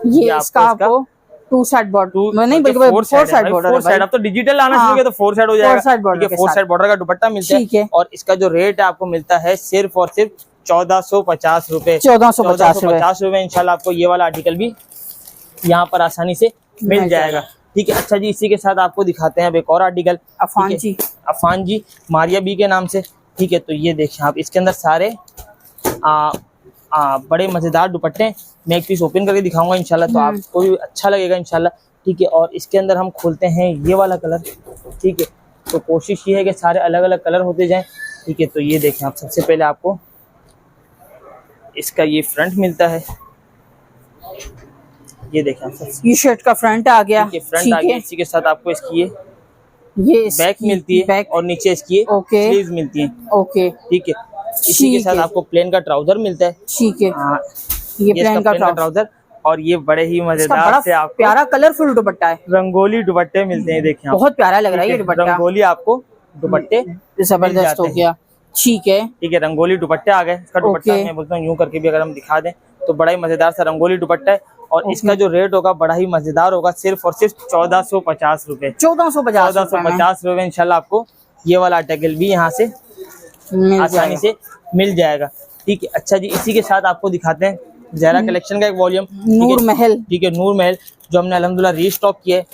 ये आपको 2 साइड बॉर्डर नहीं बल्कि 4 साइड बॉर्डर, 4 साइड। अब तो डिजिटल आना शुरू किया तो 4 साइड हो जाएगा, 4 साइड बॉर्डर का दुपट्टा मिलता है। और इसका जो रेट है आपको मिलता है सिर्फ और सिर्फ 1450 रुपए। 1450 रुपए इंशाल्लाह आपको ये वाला आर्टिकल भी यहाँ पर आसानी से मिल जाएगा। ठीक है, अच्छा जी, इसी के साथ आपको दिखाते हैं अब एक और आर्टिकल, अफान जी मारिया बी के नाम से। ठीक है, तो ये देखिए आप, इसके अंदर सारे बड़े मजेदार दुपट्टे, मैं एक पीस ओपन करके दिखाऊंगा इंशाल्लाह, तो आपको भी अच्छा लगेगा इंशाल्लाह। ठीक है, और इसके अंदर हम खोलते हैं ये वाला कलर। ठीक है, तो कोशिश ये है कि सारे अलग अलग कलर होते जाएं। ठीक है, तो ये देखें आप, सबसे पहले आपको इसका ये फ्रंट मिलता है, ये देखें आप, ये शर्ट का फ्रंट आ गया। फ्रंट आ गया, इसी के साथ आपको इसकी ये बैक मिलती है और नीचे इसकी स्लीव्स मिलती है। ओके, ठीक है, इसी के साथ आपको प्लेन का ट्राउजर मिलता है। ठीक है, ये प्लेन का ट्राउजर, और ये बड़े ही मजेदार से आपको प्यारा कलरफुल दुपट्टा है, रंगोली दुपट्टे मिलते हैं। देखिए बहुत प्यारा लग रहा है ये दुपट्टा, रंगोली आपको दुपट्टे जबरदस्त हो गया। ठीक है, ठीक है, रंगोली दुपट्टे आ गए। इसका दुपट्टा मैं बोलता हूँ यूं करके भी अगर हम दिखा दें तो बड़ा ही मजेदार सा रंगोली दुपट्टा है, और इसका जो रेट होगा बड़ा ही मजेदार होगा, सिर्फ और सिर्फ 1450 रुपए। 1450 रुपए इंशाल्लाह आपको ये वाला आर्टिकल भी यहाँ से आसानी से मिल जाएगा। ठीक है, अच्छा जी, इसी के साथ आपको दिखाते हैं ज़हरा कलेक्शन का एक वॉल्यूम, नूर महल। ठीक है, नूर महल जो हमने अल्हम्दुलिल्लाह रीस्टॉक किया है।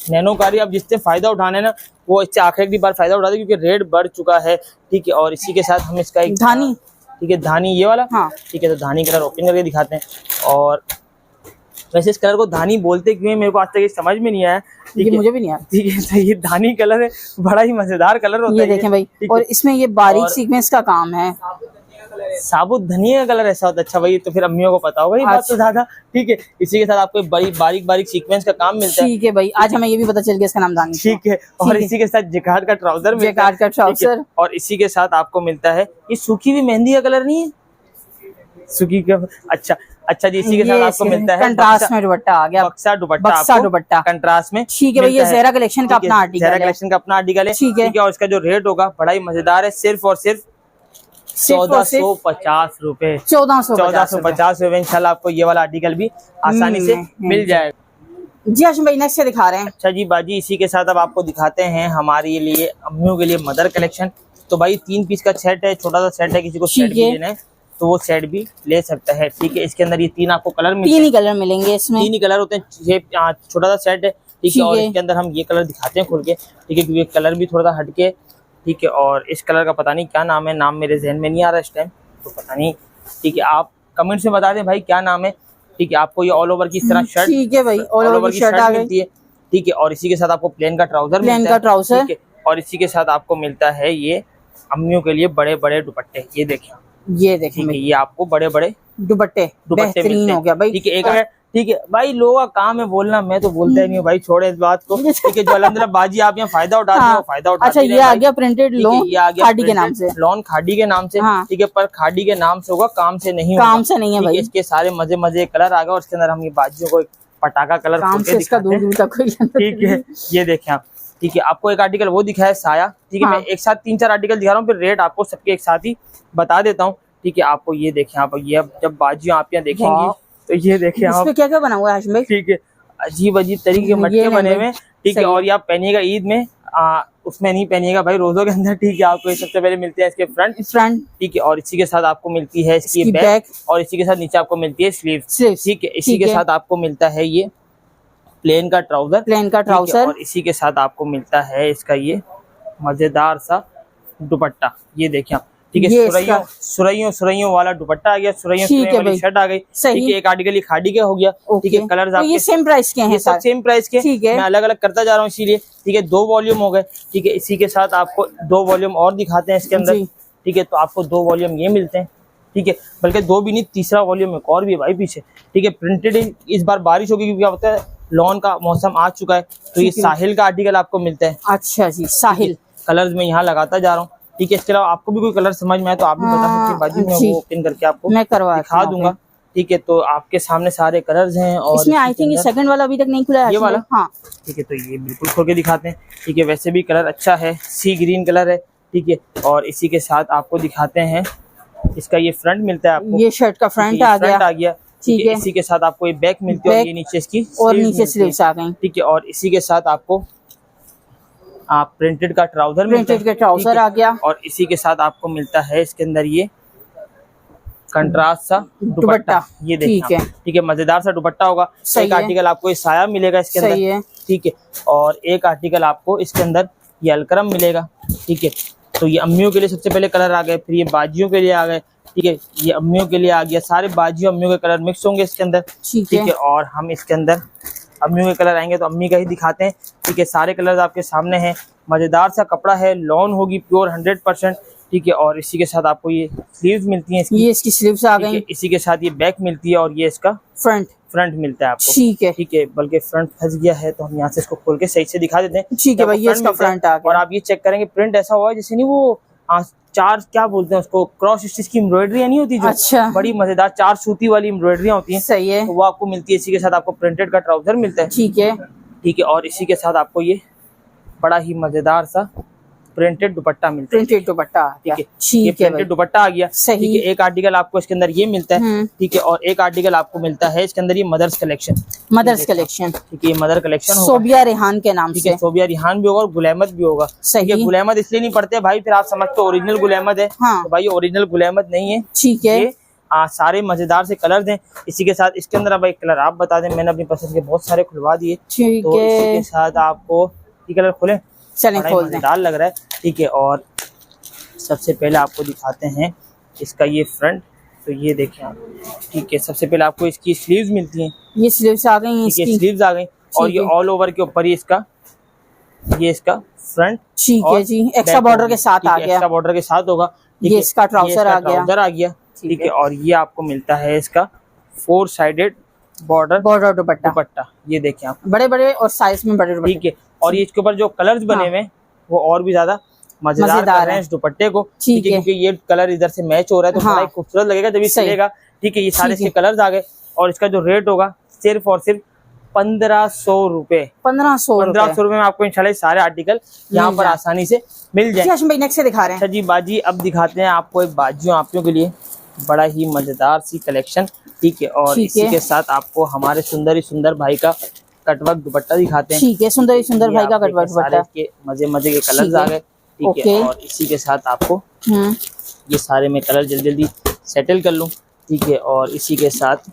नैनोकारी अब जिससे फायदा उठाने ना, वो इससे आखिरी बार फायदा उठाते क्योंकि रेट बढ़ चुका है। ठीक है, और इसी के साथ हम इसका एक धानी, ठीक है, धानी ये वाला, हाँ। ठीक है, तो धानी कलर ओपन करके दिखाते हैं, और वैसे इस कलर को धानी बोलते क्यों है मेरे को आज तक ये समझ में नहीं आया। ठीक है, मुझे भी नहीं आया। ठीक है, तो ये धानी कलर है, बड़ा ही मजेदार कलर होता है। ये देखें भाई, और इसमें ये बारीक सीक्वेंस का काम है, साबुत धनिया का कलर ऐसा होता है। अच्छा भाई, तो फिर अम्मियों को पता होगा ये बात तो ज्यादा। ठीक है, इसी के साथ आपको बारीक सीक्वेंस का काम मिलता है। ठीक है भाई, आज हमें ये भी पता चल गया इसका नाम धानी। ठीक है, और इसी के साथ जिकार्ड का ट्राउजर मिलता है, और इसी के साथ आपको मिलता है ये सूखी हुई मेहंदी का कलर नहीं है, सूखी का। अच्छा जी, इसी के साथ आपको मिलता है कंट्रास्ट में दुपट्टा आ गया, बक्सा दुपट्टा कंट्रास्ट में। ठीक है भाई, ये ज़हरा कलेक्शन का अपना आर्टिकल है, ज़हरा कलेक्शन का अपना आर्टिकल है। ठीक है, और इसका जो रेट होगा बड़ा ही मजेदार है, सिर्फ और सिर्फ 1450 रुपए। 1450 रुपए इंशाल्लाह आपको ये वाला आर्टिकल भी आसानी से मिल जाएगा। जी हाशिम भाई, नेक्स्ट से दिखा रहे हैं। अच्छा जी बाजी, इसी के साथ अब आपको दिखाते हैं हमारे लिए अम्मियों के लिए मदर कलेक्शन। तो भाई 3 पीस का सेट है, छोटा सा सेट है, किसी को सेट भी लेना है तो वो सेट भी ले सकता है। ठीक है, इसके अंदर ये 3 आपको कलर मिलेंगे, 3 ही कलर मिलेंगे इसमें, 3 ही कलर होते हैं। ये छोटा सा सेट है। ठीक है, और इसके अंदर हम ये कलर दिखाते हैं खुल के। ठीक है, क्योंकि कलर भी थोड़ा सा हटके। ठीक है, और इस कलर का पता नहीं क्या नाम है, नाम मेरे जहन में नहीं आ रहा इस टाइम, तो पता नहीं। ठीक है, आप कमेंट में बता दें भाई क्या नाम है। ठीक है, आपको ये ऑल ओवर की इस तरह शर्ट, ठीक है भाई, ऑल ओवर की शर्ट मिलती है। ठीक है, और इसी के साथ आपको प्लेन का ट्राउजर मिलता है। ठीक है, और इसी के साथ आपको मिलता है ये अम्मियों के लिए बड़े बड़े दुपट्टे। ये देखें, ये आपको बड़े बड़े दुपट्टे बेहतरीन हो गया भाई। ठीक है, ठीक है भाई, लोगों का काम है बोलना, मैं तो बोलता ही नहीं हूँ भाई, छोड़े इस बात को। ठीक है, जो अल्हम्दुलिल्लाह बाजी आप यहाँ फायदा उठाते हो, फायदा उठाते। अच्छा, ये आ गया प्रिंटेड लॉन खादी के नाम से, लॉन खादी के नाम से। ठीक है, पर खादी के नाम से होगा, काम से नहीं होगा, काम से नहीं है भाई। इसके सारे मजे कलर आ गए, और इसके अंदर हम ये बाजियों को पटाखा कलर काम से इसका दूर दूर तक। ठीक है, ये देखें आप। ठीक है, आपको एक आर्टिकल वो दिखाया साया। ठीक है, मैं एक साथ 3-4 आर्टिकल दिखा रहा हूँ, फिर रेट आपको सबके एक साथ ही बता देता हूँ। ठीक है, आपको ये देखें आप, ये जब बाजियों आप यहाँ देखेंगे तो ये देखें आप, इसमें क्या क्या बना हुआ है हाशिम भाई। ठीक है, अजीब तरीके के मटके बने हुए। ठीक है, और ये आप पहनिएगा ईद में, उसमें नहीं पहनिएगा भाई, रोजों के अंदर। ठीक है, आपको सबसे पहले मिलते हैं इसके फ्रंट। ठीक है, और इसी के साथ आपको मिलती है इसकी बैक, और इसी के साथ नीचे आपको मिलती है स्लीव। ठीक है, इसी के साथ आपको मिलता है ये प्लेन का ट्राउजर, और इसी के साथ आपको मिलता है इसका ये मजेदार सा दुपट्टा। ये देखें आप। ठीक है, सुरैयों वाला दुपट्टा आ गया, सुरैयों वाली शर्ट आ गई। ठीक है, एक आर्टिकल खादी के हो गया। ठीक है, कलर आपके ये सेम प्राइस के हैं, सब सेम प्राइस के। मैं अलग अलग करता जा रहा हूँ इसीलिए। ठीक है, 2 वॉल्यूम हो गए। ठीक है, इसी के साथ आपको 2 वॉल्यूम और दिखाते हैं इसके अंदर। ठीक है, तो आपको 2 वॉल्यूम ये मिलते हैं। ठीक है, बल्कि 2 भी नहीं, तीसरा वॉल्यूम एक और भी है भाई पीछे। ठीक है, प्रिंटेड। इस बार बारिश होगी क्योंकि क्या होता है, लॉन का मौसम आ चुका है, तो ये साहिल का आर्टिकल आपको मिलता है। अच्छा जी, साहिल कलर्स में यहाँ लगाता जा रहा हूँ। ठीक है, इसके अलावा आपको भी कोई कलर समझ में आए तो आप भी बता सकते हैं बाजी, में वो ओपन करके आपको मैं दिखा दूंगा। ठीक है, तो आपके सामने सारे कलर्स हैं, और इसमें आई थिंक ये सेकंड वाला अभी तक नहीं खुला है, ये वाला। हाँ, ठीक है, तो ये बिल्कुल खोल के दिखाते हैं। ठीक है, वैसे भी कलर अच्छा है, सी ग्रीन कलर है। ठीक है, और इसी के साथ आपको दिखाते हैं इसका ये फ्रंट मिलता है आपको, ये शर्ट का फ्रंट आ गया। ठीक है, इसी के साथ आपको ये बैक मिलती है, और ये नीचे इसकी और नीचे स्लीव्स आ गई। ठीक है, और इसी के साथ आपको प्रिंटेड का ट्राउजर आ गया, और इसी के साथ आपको मिलता है इसके अंदर ये कंट्रास्ट सा दुपट्टा, ये देखिए ठीक है, मजेदार सा दुपट्टा होगा। एक आर्टिकल आपको ये साया मिलेगा इसके अंदर, ठीक है, और एक आर्टिकल आपको इसके अंदर ये अलकरम मिलेगा, ठीक है। तो ये अम्मियों के लिए सबसे पहले कलर आ गए, फिर ये बाजियों के लिए आ गए, ठीक है, ये अम्मियों के लिए आ गया, सारे बाजियों अम्मियों के कलर मिक्स होंगे इसके अंदर, ठीक है। और हम इसके अंदर अम्मियों के कलर आएंगे तो अम्मी का ही दिखाते हैं, ठीक है। सारे कलर आपके सामने हैं, मजेदार सा कपड़ा है, लॉन होगी प्योर 100%, ठीक है। और इसी के साथ आपको ये स्लीव्स मिलती हैं, ये इसकी स्लीव्स आ गई, इसी के साथ ये बैक मिलती है और ये इसका फ्रंट मिलता है आपको, ठीक है। बल्कि फ्रंट फंस गया है तो हम यहाँ से इसको खोल के सही से दिखा देते हैं, ठीक है भाई, ये इसका फ्रंट आ गया। और आप ये चेक करेंगे प्रिंट ऐसा हुआ है जैसे नहीं वो चार क्या बोलते हैं उसको, क्रॉस स्टिच की एम्ब्रॉयडरी नहीं होती जो, अच्छा, बड़ी मजेदार 4 सूती वाली एम्ब्रॉयडरी होती है, सही है, तो वो आपको मिलती है। इसी के साथ आपको प्रिंटेड का ट्राउजर मिलता है, ठीक है, ठीक है। और इसी के साथ आपको ये बड़ा ही मजेदार सा प्रिंटेड दुपट्टा मिलता है, प्रिंटेड दुपट्टा, ठीक है, ये प्रिंटेड दुपट्टा आ गया, ठीक है। एक आर्टिकल आपको इसके अंदर ये मिलता है, ठीक है, और एक आर्टिकल आपको मिलता है इसके अंदर ये मदर्स कलेक्शन, ठीक है, मदर कलेक्शन सोबिया रेहान के नाम से, सोबिया रेहान भी होगा और गुल अहमद भी होगा, सही है। गुल अहमद इसलिए नहीं पढ़ते भाई, फिर आप समझते हो ओरिजिनल गुल अहमद है, तो भाई ओरिजिनल गुल अहमद नहीं है, ठीक है। सारे मजेदार से कलर दें। इसी के साथ इसके अंदर अब एक कलर आप बता दें, मैंने अपनी पसंद के बहुत सारे खुलवा दिए, तो इसी के साथ आपको ये कलर खोले, चलें खोल दें, मजेदार लग रहा है, ठीक है। और सबसे पहले आपको दिखाते हैं इसका ये फ्रंट, तो ये देखें आप, ठीक है। सबसे पहले आपको इसकी स्लीव्स मिलती हैं, ये स्लीव्स आ गई हैं, स्लीव्स आ गई, और ये ऑल ओवर के ऊपर ही इसका फ्रंट, ठीक है जी, एक्स्ट्रा बॉर्डर के साथ आ गया, एक्स्ट्रा बॉर्डर के साथ होगा, ये इसका ट्राउजर आ गया, ठीक है। और ये आपको मिलता है इसका 4 साइडेड बॉर्डर दुपट्टा, ये देखें आप, बड़े बड़े और साइज में बड़े, ठीक है। और ये इसके ऊपर जो कलर्स बने हुए हैं वो और भी ज्यादा मजेदार कर रहे हैं इस दुपट्टे को, ठीक है, क्योंकि ये कलर इधर से मैच हो रहा है तो बड़ा खूबसूरत लगेगा जब ये चलेगा, ठीक है। ये सारे इसके कलर्स आ गए और इसका जो रेट होगा सिर्फ और सिर्फ 1500 रुपए, 1500 रुपए में आपको इंशाल्लाह सारे आर्टिकल यहाँ पर आसानी से मिल जाए। नेक्स्ट से दिखा रहे हैं, अच्छा जी बाजी, अब दिखाते हैं आपको एक बाजियों आपके के लिए बड़ा ही मजेदार सी कलेक्शन, ठीक है। और इसी के साथ आपको हमारे सुंदर भाई का कटवर्क दुपट्टा दिखाते हैं, ठीक है, सुंदर भाई का कटवर्क दुपट्टा के मजे के कलर्स आ गए, ठीक है। और इसी के साथ आपको ये सारे में कलर जल्दी सेटल कर लूं, ठीक है। और इसी के साथ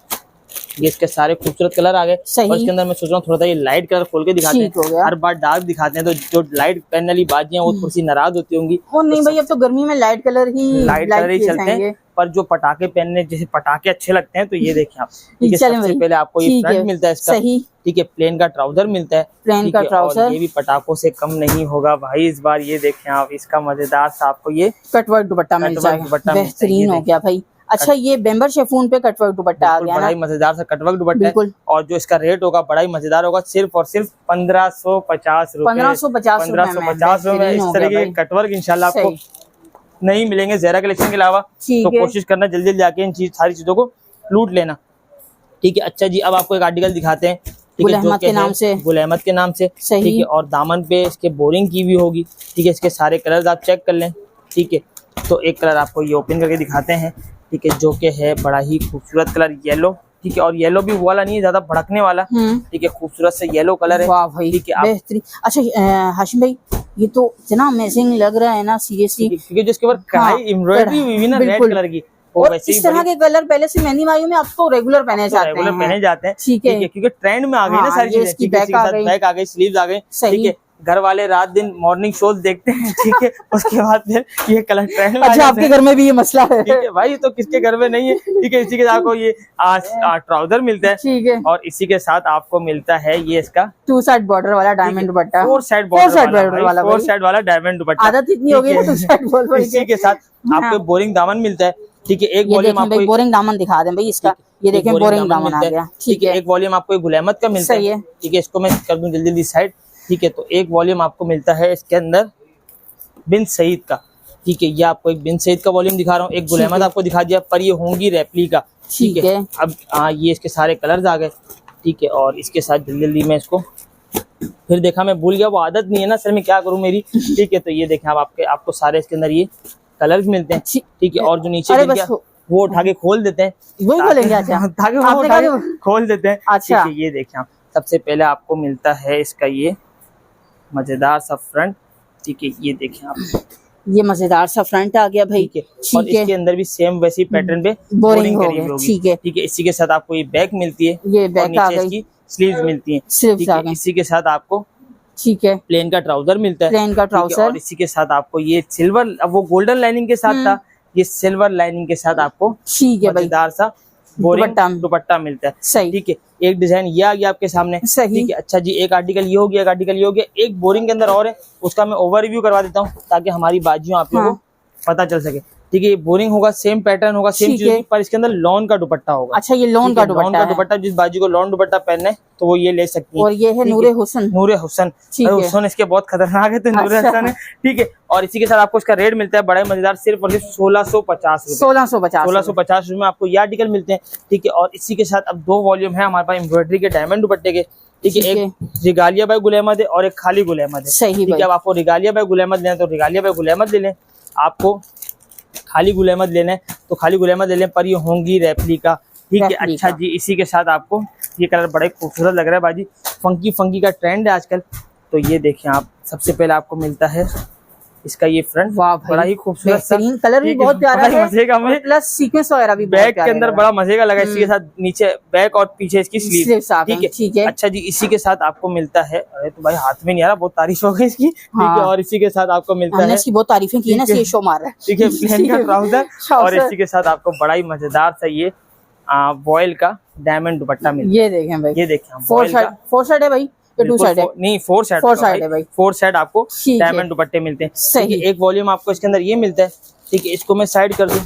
ये इसके सारे खूबसूरत कलर आ गए, और इसके अंदर मैं सोच रहा हूँ थोड़ा सा ये लाइट कलर खोल के दिखाते हैं, हर बार डार्क दिखाते हैं तो जो लाइट पहनने वाली बाजियां वो थोड़ी सी नाराज होती होंगी, नहीं भाई अब तो गर्मी में लाइट कलर ही चलते हैं, पर जो पटाखे पहनने जैसे पटाखे अच्छे लगते हैं तो ये देखें आप, ठीक है। सबसे पहले आपको ये फ्रंट मिलता है इसका, ठीक है, प्लेन का ट्राउजर मिलता है, प्लेन का ट्राउजर, और ये भी पटाखों से कम नहीं होगा भाई इस बार, ये देखें आप, इसका मजेदार सा आपको ये कटवर्क दुपट्टा मिल जाएगा, बेहतरीन हो गया भाई। अच्छा, ये बेम्बर शेफून पे कटवर्क दुपट्टा आ गया, बड़ा ही मजेदार सा कटवर्क दुपट्टा है, और जो इसका रेट होगा बड़ा ही मजेदार होगा, सिर्फ और सिर्फ 1550 रुपए, 1550 रुपए में इस तरह के कटवर्क इंशाल्लाह आपको नहीं मिलेंगे ज़हरा कलेक्शन के अलावा, तो कोशिश करना जल्दी जाके इन सारी चीजों को लूट लेना, ठीक है। अच्छा जी, अब आपको एक आर्टिकल दिखाते हैं, गुल अहमद के नाम से, ठीक है। और दामन पे इसके बोरिंग की भी होगी, ठीक है। इसके सारे कलर्स आप चेक कर लें, ठीक है। तो एक कलर आपको ये ओपन करके दिखाते हैं, ठीक है, जो कि है बड़ा ही खूबसूरत कलर येलो, ठीक है। और येलो भी वो वाला नहीं है ज्यादा भड़कने वाला, ठीक है, खूबसूरत से येलो कलर है, वाह भाई, ठीक है, बेहतरीन। अच्छा हाशिम भाई, ये तो इतना अमेजिंग लग रहा है ना सीरियसली, क्योंकि जिसके ऊपर कढ़ाई एम्ब्रॉयडरी हुई ना रेड कलर की, और इस तरह के कलर पहले से मेहंदी माइयों में अब तो रेगुलर पहने जाते हैं, ठीक है, क्योंकि ट्रेंड में आ गई ना सारी चीजें, बैक आ गई, स्लीव्स आ गई, ठीक है। घर वाले रात दिन मॉर्निंग शोज देखते हैं, ठीक है, उसके बाद फिर ये कलर ट्रेंड में। अच्छा, आपके घर में भी ये मसला है, ठीक है भाई, तो किसके घर में नहीं है, ठीक है। इसी के साथ आपको ये ट्राउजर मिलता है, ठीक है। और इसी के साथ आपको मिलता है ये इसका 2 साइड बॉर्डर वाला डायमंड दुपट्टा, 4 साइड वाला डायमंड दुपट्टा, आदत इतनी हो गई है। इसी के साथ आपको बोरिंग दामन मिलता है, ठीक है। एक वॉल्यूम आपको बोरिंग दामन दिखा दें भाई इसका, ये देखें बोरिंग दामन आ गया, ठीक है। एक वॉल्यूम आपको गुल अहमद का मिलता है, ठीक है। इसको मैं कर दूं जल्दी साइड, ठीक है। तो एक वॉल्यूम आपको मिलता है इसके अंदर बिन सईद का, ठीक है। ये आपको एक बिन सईद का वॉल्यूम दिखा रहा हूँ, एक गुल अहमद आपको दिखा दिया, पर ये होंगी रेप्लिका, ठीक है। अब ये इसके सारे कलर्स आ गए, ठीक है। और इसके साथ जल्दी मैं इसको फिर देखा, मैं भूल गया, वो आदत नहीं है ना सर, मैं क्या करूँ मेरी, ठीक है। तो ये देखें आपको सारे इसके अंदर ये कलर्स मिलते हैं, ठीक है। और जो नीचे वो उठा के खोल देते हैं, वही खोलेंगे, अच्छा खोल देते हैं, अच्छा। ये देखें आप, सबसे पहले आपको मिलता है इसका ये मजेदार सा फ्रंट, ठीक है। ये देखें आप, ये मजेदार सा फ्रंट आ गया भाई। ठीक है, और इसके अंदर भी सेम वैसी पैटर्न पे बोरिंग करी हुई होगी। ठीक है, ठीक है। इसी के साथ आपको ये बैक मिलती है, ये बैक आ गई, इसकी स्लीव्स मिलती है, स्लीव्स आ गई। इसी के साथ आपको ठीक है प्लेन का ट्राउजर मिलता है, प्लेन का ट्राउजर, और इसी के साथ आपको ये सिल्वर, अब वो गोल्डन लाइनिंग के साथ था, ये सिल्वर लाइनिंग के साथ आपको ठीक है भाई मजेदार सा बोरिंग दुपट्टा मिलता है। सही, ठीक है, एक डिजाइन ये आ गया आपके सामने। सही, ठीक है, अच्छा जी, एक आर्टिकल ये हो गया, एक आर्टिकल ये हो गया, एक बोरिंग के अंदर और है, उसका मैं ओवर रिव्यू करवा देता हूँ ताकि हमारी बाजियों आप लोगों को पता चल सके। ठीक है, ये बोरिंग होगा, सेम पैटर्न होगा, सेम चीज होगी, पर इसके अंदर लॉन का दुपट्टा होगा। अच्छा, ये लॉन का दुपट्टा, जिस बाजी को लॉन दुपट्टा पहनना है तो वो ये ले सकती है। और ये है नूरे हुसन, नूरे हुसन, हुसन इसके बहुत खतरनाक है, तो नूरे हुसन है। ठीक है, और इसी के साथ आपको इसका रेट मिलता है बड़ा ही मजेदार, सिर्फ और सिर्फ 1650 रुपए, 1650 रुपए में आपको ये आर्टिकल मिलते हैं। ठीक है, और इसी के साथ अब 2 वॉल्यूम है हमारे पास एम्ब्रॉयडरी के डायमंड दुपट्टे के। ठीक है, एक रिगालिया बाय गुल अहमद है और एक खाली गुल अहमद है। सही, ठीक है, अब आपको रिगालिया बाय गुल अहमद लेना तो रिगालिया बाय गुल अहमद ले लें, आपको खाली गुल अहमद लेना है तो खाली गुल अहमद ले लें, पर ये होंगी रेप्लिका। ठीक है, अच्छा जी, इसी के साथ आपको ये कलर बड़ा ही खूबसूरत लग रहा है बाजी, फंकी फंकी का ट्रेंड है आजकल। तो ये देखें आप, सबसे पहले आपको मिलता है इसका ये फ्रंट, बड़ा ही खूबसूरत सा कलर भी बहुत प्यारा है, मजे का, प्लस सीक्वेंस वगैरह भी बैक के अंदर बड़ा मजे का लगा। इसी के साथ नीचे बैक और पीछे इसकी स्लीव। ठीक है, अच्छा जी, इसी के साथ आपको मिलता है, अरे तो भाई हाथ में नहीं आ रहा, बहुत तारीफ हो गई इसकी। ठीक है, और इसी के साथ आपको मिलता है, इसकी बहुत तारीफें की ना, ये शो मार रहा है। ठीक है, प्लेन का ट्राउजर, और इसी के साथ आपको बड़ा ही मजेदार सा ये वॉयल का डायमंड दुपट्टा मिलता है। ये देखें भाई, ये देखें, 4 साइड है भाई, 2 साइड है नहीं, 4 साइड है भाई, 4 साइड आपको डायमंड दुपट्टे मिलते हैं। सही, एक वॉल्यूम आपको इसके अंदर ये मिलता है। ठीक है, इसको मैं साइड कर दूं,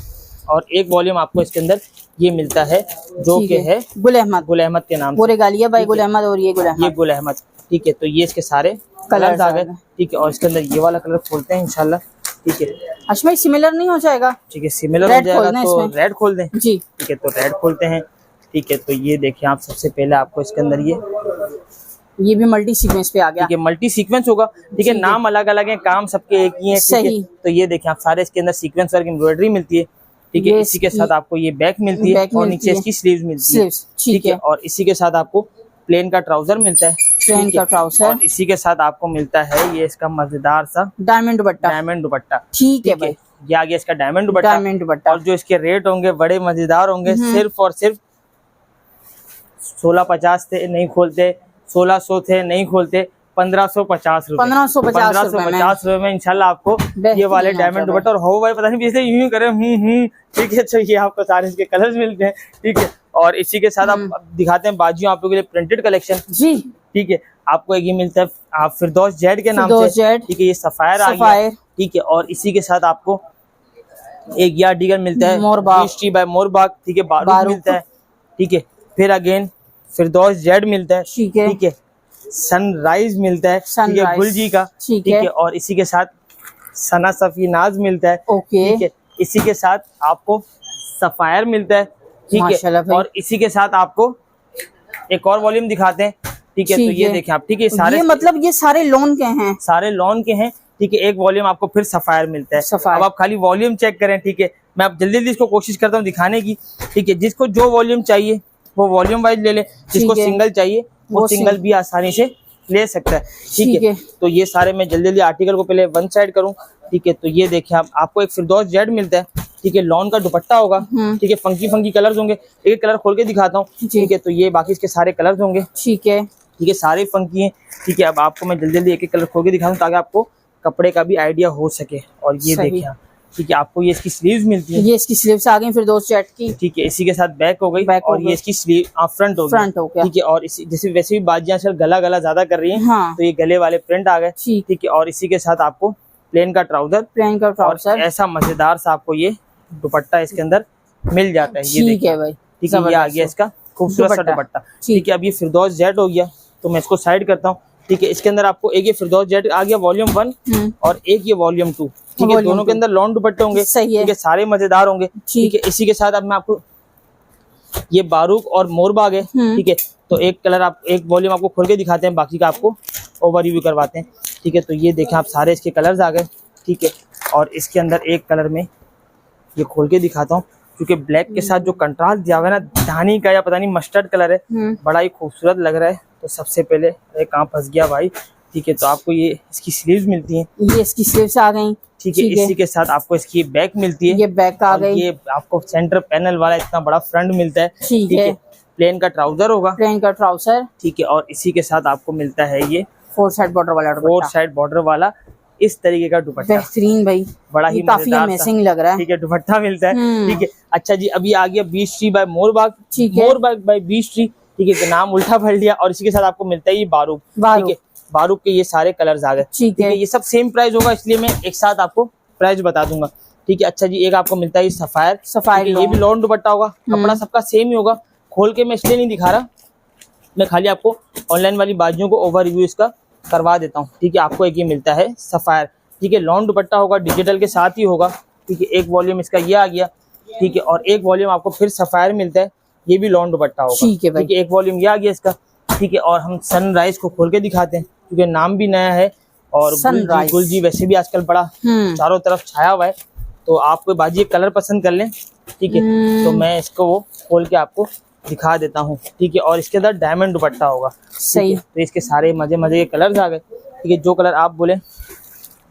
और एक वॉल्यूम आपको इसके अंदर ये मिलता है जो कि है गुल अहमद के नाम से, रेगालिया बाय गुल अहमद, और ये गुल अहमद। ठीक है, तो ये इसके सारे कलर्स आ गए। ठीक है, और इसके अंदर ये वाला कलर खोलते हैं इंशाल्लाह। ठीक है, अच्छा, सिमिलर नहीं हो जाएगा? ठीक है, सिमिलर हो जाएगा तो रेड खोल दें जी। ठीक है, तो रेड खोलते हैं। ठीक है, तो ये देखिए आप, सबसे पहले आपको इसके अंदर ये भी मल्टी सीक्वेंस पे आ गया। ठीक है, मल्टी सीक्वेंस होगा। ठीक है, नाम अलग अलग है, काम सबके एक ही है। सही, तो ये देखिए आप, सारे इसके अंदर सीक्वेंस वर्क एम्ब्रॉयडरी मिलती है। ठीक है, इसी के साथ आपको ये बैक मिलती है, और नीचे इसकी स्लीव्स मिलती है। ठीक है, और इसी के साथ आपको प्लेन का ट्राउजर मिलता है, प्लेन का ट्राउजर, और इसी के साथ आपको मिलता है ये इसका मजेदार सा डायमंड दुपट्टा। ठीक है भाई, ये आ गया इसका डायमंड दुपट्टा, और जो इसके रेट होंगे बड़े मजेदार होंगे, सिर्फ और सिर्फ 1650 थे, नहीं खोलते, 1600 थे, नहीं खोलते, 1550 रुपए, 1550 रुपए में इंशाल्लाह आपको ये वाले डायमंड दुपट्टा। और हो भाई पता नहीं पिछले यूं करे। ठीक है, तो ये आपको सारे इसके कलर्स मिलते हैं। ठीक है, और इसी के साथ आप दिखाते हैं बाजियों आप लोगों के लिए प्रिंटेड कलेक्शन जी। ठीक है, आपको एक ये मिलता है आप फिरदौस जेड के नाम से। ठीक है, ये सफायर आ गया। ठीक है, और इसी के साथ आपको एक ये आर्टिकल मिलता है हिस्ट्री बाय मोरबाग। ठीक है, बारूद मिलता है। ठीक है, फिर अगेन फिरदौस जेड मिलता है। ठीक है, सनराइज मिलता है, ठीक है, गुलजी का। ठीक है, और इसी के साथ सना सफीनाज मिलता है। ठीक है, इसी के साथ आपको सफायर मिलता है। ठीक है, और इसी के साथ आपको एक और वॉल्यूम दिखाते हैं। ठीक है, तो ये देखें आप। ठीक है, सारे मतलब ये सारे लॉन के हैं, सारे लॉन के हैं। ठीक है, एक वॉल्यूम आपको फिर सफायर मिलता है। अब आप खाली वॉल्यूम चेक करें। ठीक है, मैं अब जल्दी जल्दी इसको कोशिश करता हूँ दिखाने की। ठीक है, जिसको जो वॉल्यूम चाहिए वो वॉल्यूम वाइज ले ले, जिसको सिंगल चाहिए वो सिंगल भी आसानी से ले सकता है। ठीक है, तो ये सारे मैं जल्दी जल्दी आर्टिकल को पहले वन साइड करूं। ठीक है, तो ये देखिए आपको एक फिरदौस जेड मिलता है। ठीक है, लॉन का दुपट्टा होगा। ठीक है, फंकी फंकी कलर्स होंगे, एक कलर खोल के दिखाता हूँ। ठीक है, तो ये बाकी इसके सारे कलर्स होंगे। ठीक है, सारे फंकी हैं। ठीक है, अब आपको मैं जल्दी जल्दी एक एक कलर खोल के दिखाऊं ताकि आपको कपड़े का भी आइडिया हो सके। और ये देखिए, ठीक है, आपको ये इसकी स्लीव्स मिलती है। ये इसकी स्लीव्स आ गई फिरदौस जेड की। ठीक है, इसी के साथ बैक हो गई, और ये इसकी स्लीव फ्रंट हो गया। ठीक है, और इसी जैसे वैसे भी बाजियां आजकल गला ज्यादा कर रही हैं, तो ये गले वाले प्रिंट आ गए। ठीक है, और इसी के साथ आपको प्लेन का ट्राउजर, ऐसा मजेदार सा आपको ये दुपट्टा इसके अंदर मिल जाता है। ये देखिए भाई, ठीक है, ये आ गया इसका खूबसूरत सा दुपट्टा। ठीक है, अब ये फिरदौस जेड हो गया, तो मैं इसको साइड करता हूँ। ठीक है, इसके अंदर आपको एक ये फिरदौस जेड आ गया वॉल्यूम 1 और एक ये वॉल्यूम 2। ठीक है, दोनों के अंदर लॉन दुपट्टे होंगे। ठीक है, सारे मजेदार होंगे। ठीक है, इसी के साथ अब मैं आपको ये बारूक और मोरबाग है। ठीक है, तो एक कलर आप एक वॉल्यूम आपको खोल के दिखाते हैं, बाकी का आपको ओवर रिव्यू करवाते हैं। ठीक है, तो ये देखें आप, सारे इसके कलर्स आ गए। ठीक है, और इसके अंदर एक कलर में ये खोल के दिखाता हूँ, क्योंकि ब्लैक के साथ जो कंट्रास्ट दिया हुआ है ना, धानी का या पता नहीं मस्टर्ड कलर है, बड़ा ही खूबसूरत लग रहा है। तो सबसे पहले कहाँ फंस गया भाई, ठीक है। तो आपको ये इसकी स्लीव्स मिलती हैं, ये इसकी स्लीव्स आ गई। ठीक है। इसी के साथ आपको इसकी बैक मिलती है, ये बैक आ गई। ये आपको सेंटर पैनल वाला इतना बड़ा फ्रंट मिलता है, ठीक है। प्लेन का ट्राउजर होगा, प्लेन का ट्राउजर, ठीक है। और इसी के साथ आपको मिलता है ये 4 साइड बॉर्डर वाला दुपट्टा, 4 साइड बॉर्डर वाला इस तरीके का दुपट्टा। बेहतरीन भाई, बड़ा ही काफी अमेजिंग लग रहा है, ठीक है। दुपट्टा मिलता है, ठीक है। अच्छा जी, अभी आ गया बीच ट्री बाय मोरबाग, ठीक है। मोरबाग बाय बीच ट्री, ठीक है। नाम उल्टा पढ़ लिया। और इसी के साथ आपको मिलता है ये बारूक, ठीक है। बारूक के ये सारे कलर्स आ गए, ठीक है। ये सब सेम प्राइस होगा, इसलिए मैं एक साथ आपको प्राइस बता दूंगा, ठीक है। अच्छा जी, एक आपको मिलता है सफायर, ये भी लॉन दुपट्टा होगा, कपड़ा सबका सेम ही होगा। खोल के मैं इसलिए नहीं दिखा रहा, मैं खाली आपको ऑनलाइन वाली बाजुओं को ओवरव्यू इसका करवा देता हूँ, ठीक है। आपको एक ये मिलता है सफायर, ठीक है। लॉन दुपट्टा होगा, डिजिटल के साथ ही होगा, ठीक है। एक वॉल्यूम इसका ये आ गया, ठीक है। और एक वॉल्यूम आपको फिर सफायर मिलता है, ये भी लॉन दुपट्टा होगा, ठीक है। एक वॉल्यूम ये आ गया इसका, ठीक है। और हम सनराइज को खोल के दिखाते हैं, क्योंकि नाम भी नया है और गुलजी वैसे भी आजकल बड़ा चारों तरफ छाया हुआ है। तो आप कोई बाजी कलर पसंद कर लें, ठीक है। तो मैं इसको वो खोल के आपको दिखा देता हूँ, ठीक है। और इसके अंदर डायमंड दुपट्टा होगा, सही। तो इसके सारे मजे मजे के कलर्स आ गए, ठीक है। जो कलर आप बोले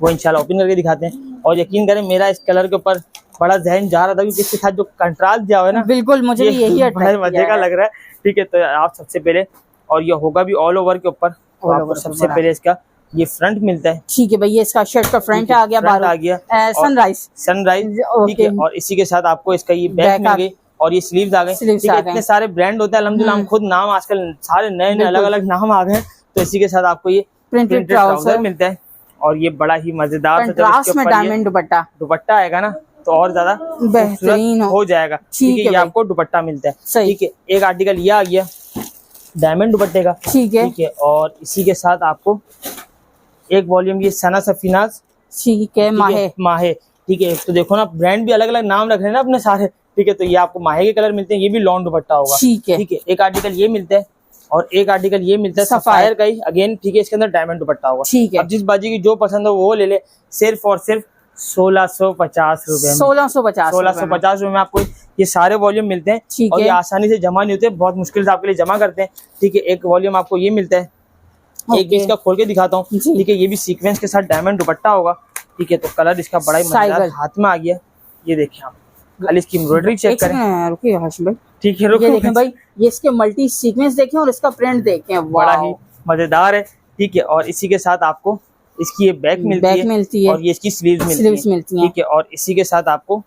वो इंशाल्लाह ओपन करके दिखाते हैं। और यकीन करें, मेरा इस कलर के ऊपर बड़ा जहन जा रहा था, क्योंकि इसके साथ जो कंट्रास्ट दिया हुआ है ना, बिल्कुल मुझे भी यही मजे का लग रहा है, ठीक है। तो आप सबसे पहले, और ये होगा भी ऑल ओवर के ऊपर, सबसे पहले इसका ये फ्रंट मिलता है, ठीक है भाई। ये इसका शर्ट का फ्रंट आ गया, आ गया सनराइज, ठीक है। और इसी के साथ आपको इसका ये बैक मिल गई और ये स्लीव्स आ गए, ठीक है। इतने सारे ब्रांड होते हैं अल्हम्दुलिल्लाह, हम खुद नाम आजकल सारे नए नए अलग अलग नाम आ गए। तो इसी के साथ आपको ये प्रिंटेड ट्राउजर मिलता है, और ये बड़ा ही मजेदार डायमंड दुपट्टा आएगा ना, तो और ज्यादा बेहतरीन हो जाएगा, ठीक है। ये आपको दुपट्टा मिलता है, ठीक है। एक आर्टिकल ये आ गया डायमंड दुपट्टे का, ठीक है। और इसी के साथ आपको एक वॉल्यूम ये सना सफीनाज, ठीक है, माहे, ठीक है। तो देखो ना, ब्रांड भी अलग अलग नाम रख रहे हैं ना अपने सारे, ठीक है। तो ये आपको माहे के कलर मिलते हैं, ये भी लॉन दुपट्टा होगा, ठीक है। एक आर्टिकल ये मिलता है और एक आर्टिकल ये मिलता है सफायर का ही अगेन, ठीक है। इसके अंदर डायमंड दुपट्टा होगा, ठीक है। अब जिस बाजी की जो पसंद हो वो ले ले, सिर्फ और सिर्फ 1650 रुपए, 1650 रुपए में आपको ये सारे वॉल्यूम मिलते हैं। और ये आसानी से जमा नहीं होते, बहुत मुश्किल से आपके लिए जमा करते हैं, ठीक है। एक वॉल्यूम आपको ये मिलता है, एक इसका खोल के दिखाता हूँ, ठीक है। ये भी सीक्वेंस के साथ डायमंड दुपट्टा होगा, ठीक है। तो कलर इसका बड़ा ही मजेदार हाथ में आ गया, ये देखिए आप, खाली इसकी एम्ब्रॉयडरी चेक करें, रुकिए हाशिम भाई, ठीक है। ये देखें भाई, ये इसके मल्टी सीक्वेंस देखें और इसका प्रिंट देखें, बड़ा ही मजेदार है, ठीक है। और इसी के साथ आपको इसकी ये बैक मिलती है और ये इसकी स्लीव्स मिलती है, ठीक है। और इसी के साथ आपको